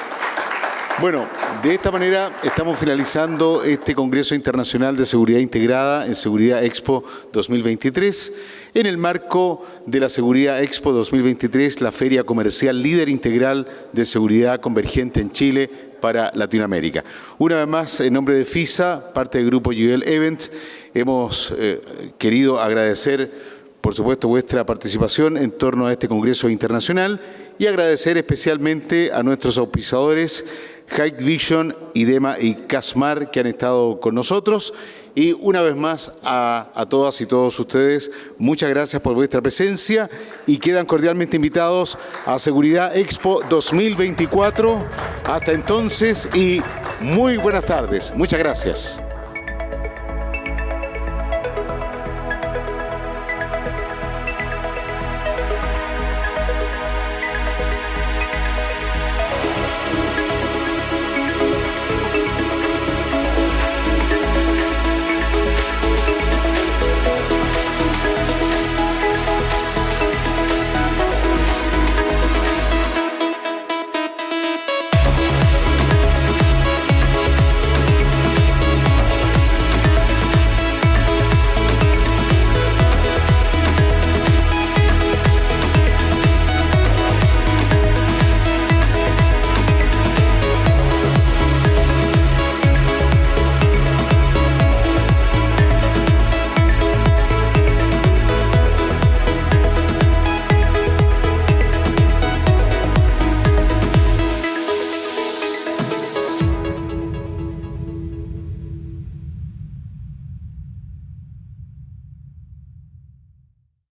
Bueno, de esta manera estamos finalizando este Congreso Internacional de Seguridad Integrada en Seguridad Expo 2023. En el marco de la Seguridad Expo 2023, la feria comercial líder integral de seguridad convergente en Chile para Latinoamérica. Una vez más, en nombre de FISA, parte del grupo GL Events, hemos querido agradecer, por supuesto, vuestra participación en torno a este Congreso Internacional y agradecer especialmente a nuestros auspiciadores, Hikvision Vision, IDEMA y Casmar, que han estado con nosotros. Y una vez más a todas y todos ustedes, muchas gracias por vuestra presencia y quedan cordialmente invitados a Seguridad Expo 2024. Hasta entonces y muy buenas tardes. Muchas gracias.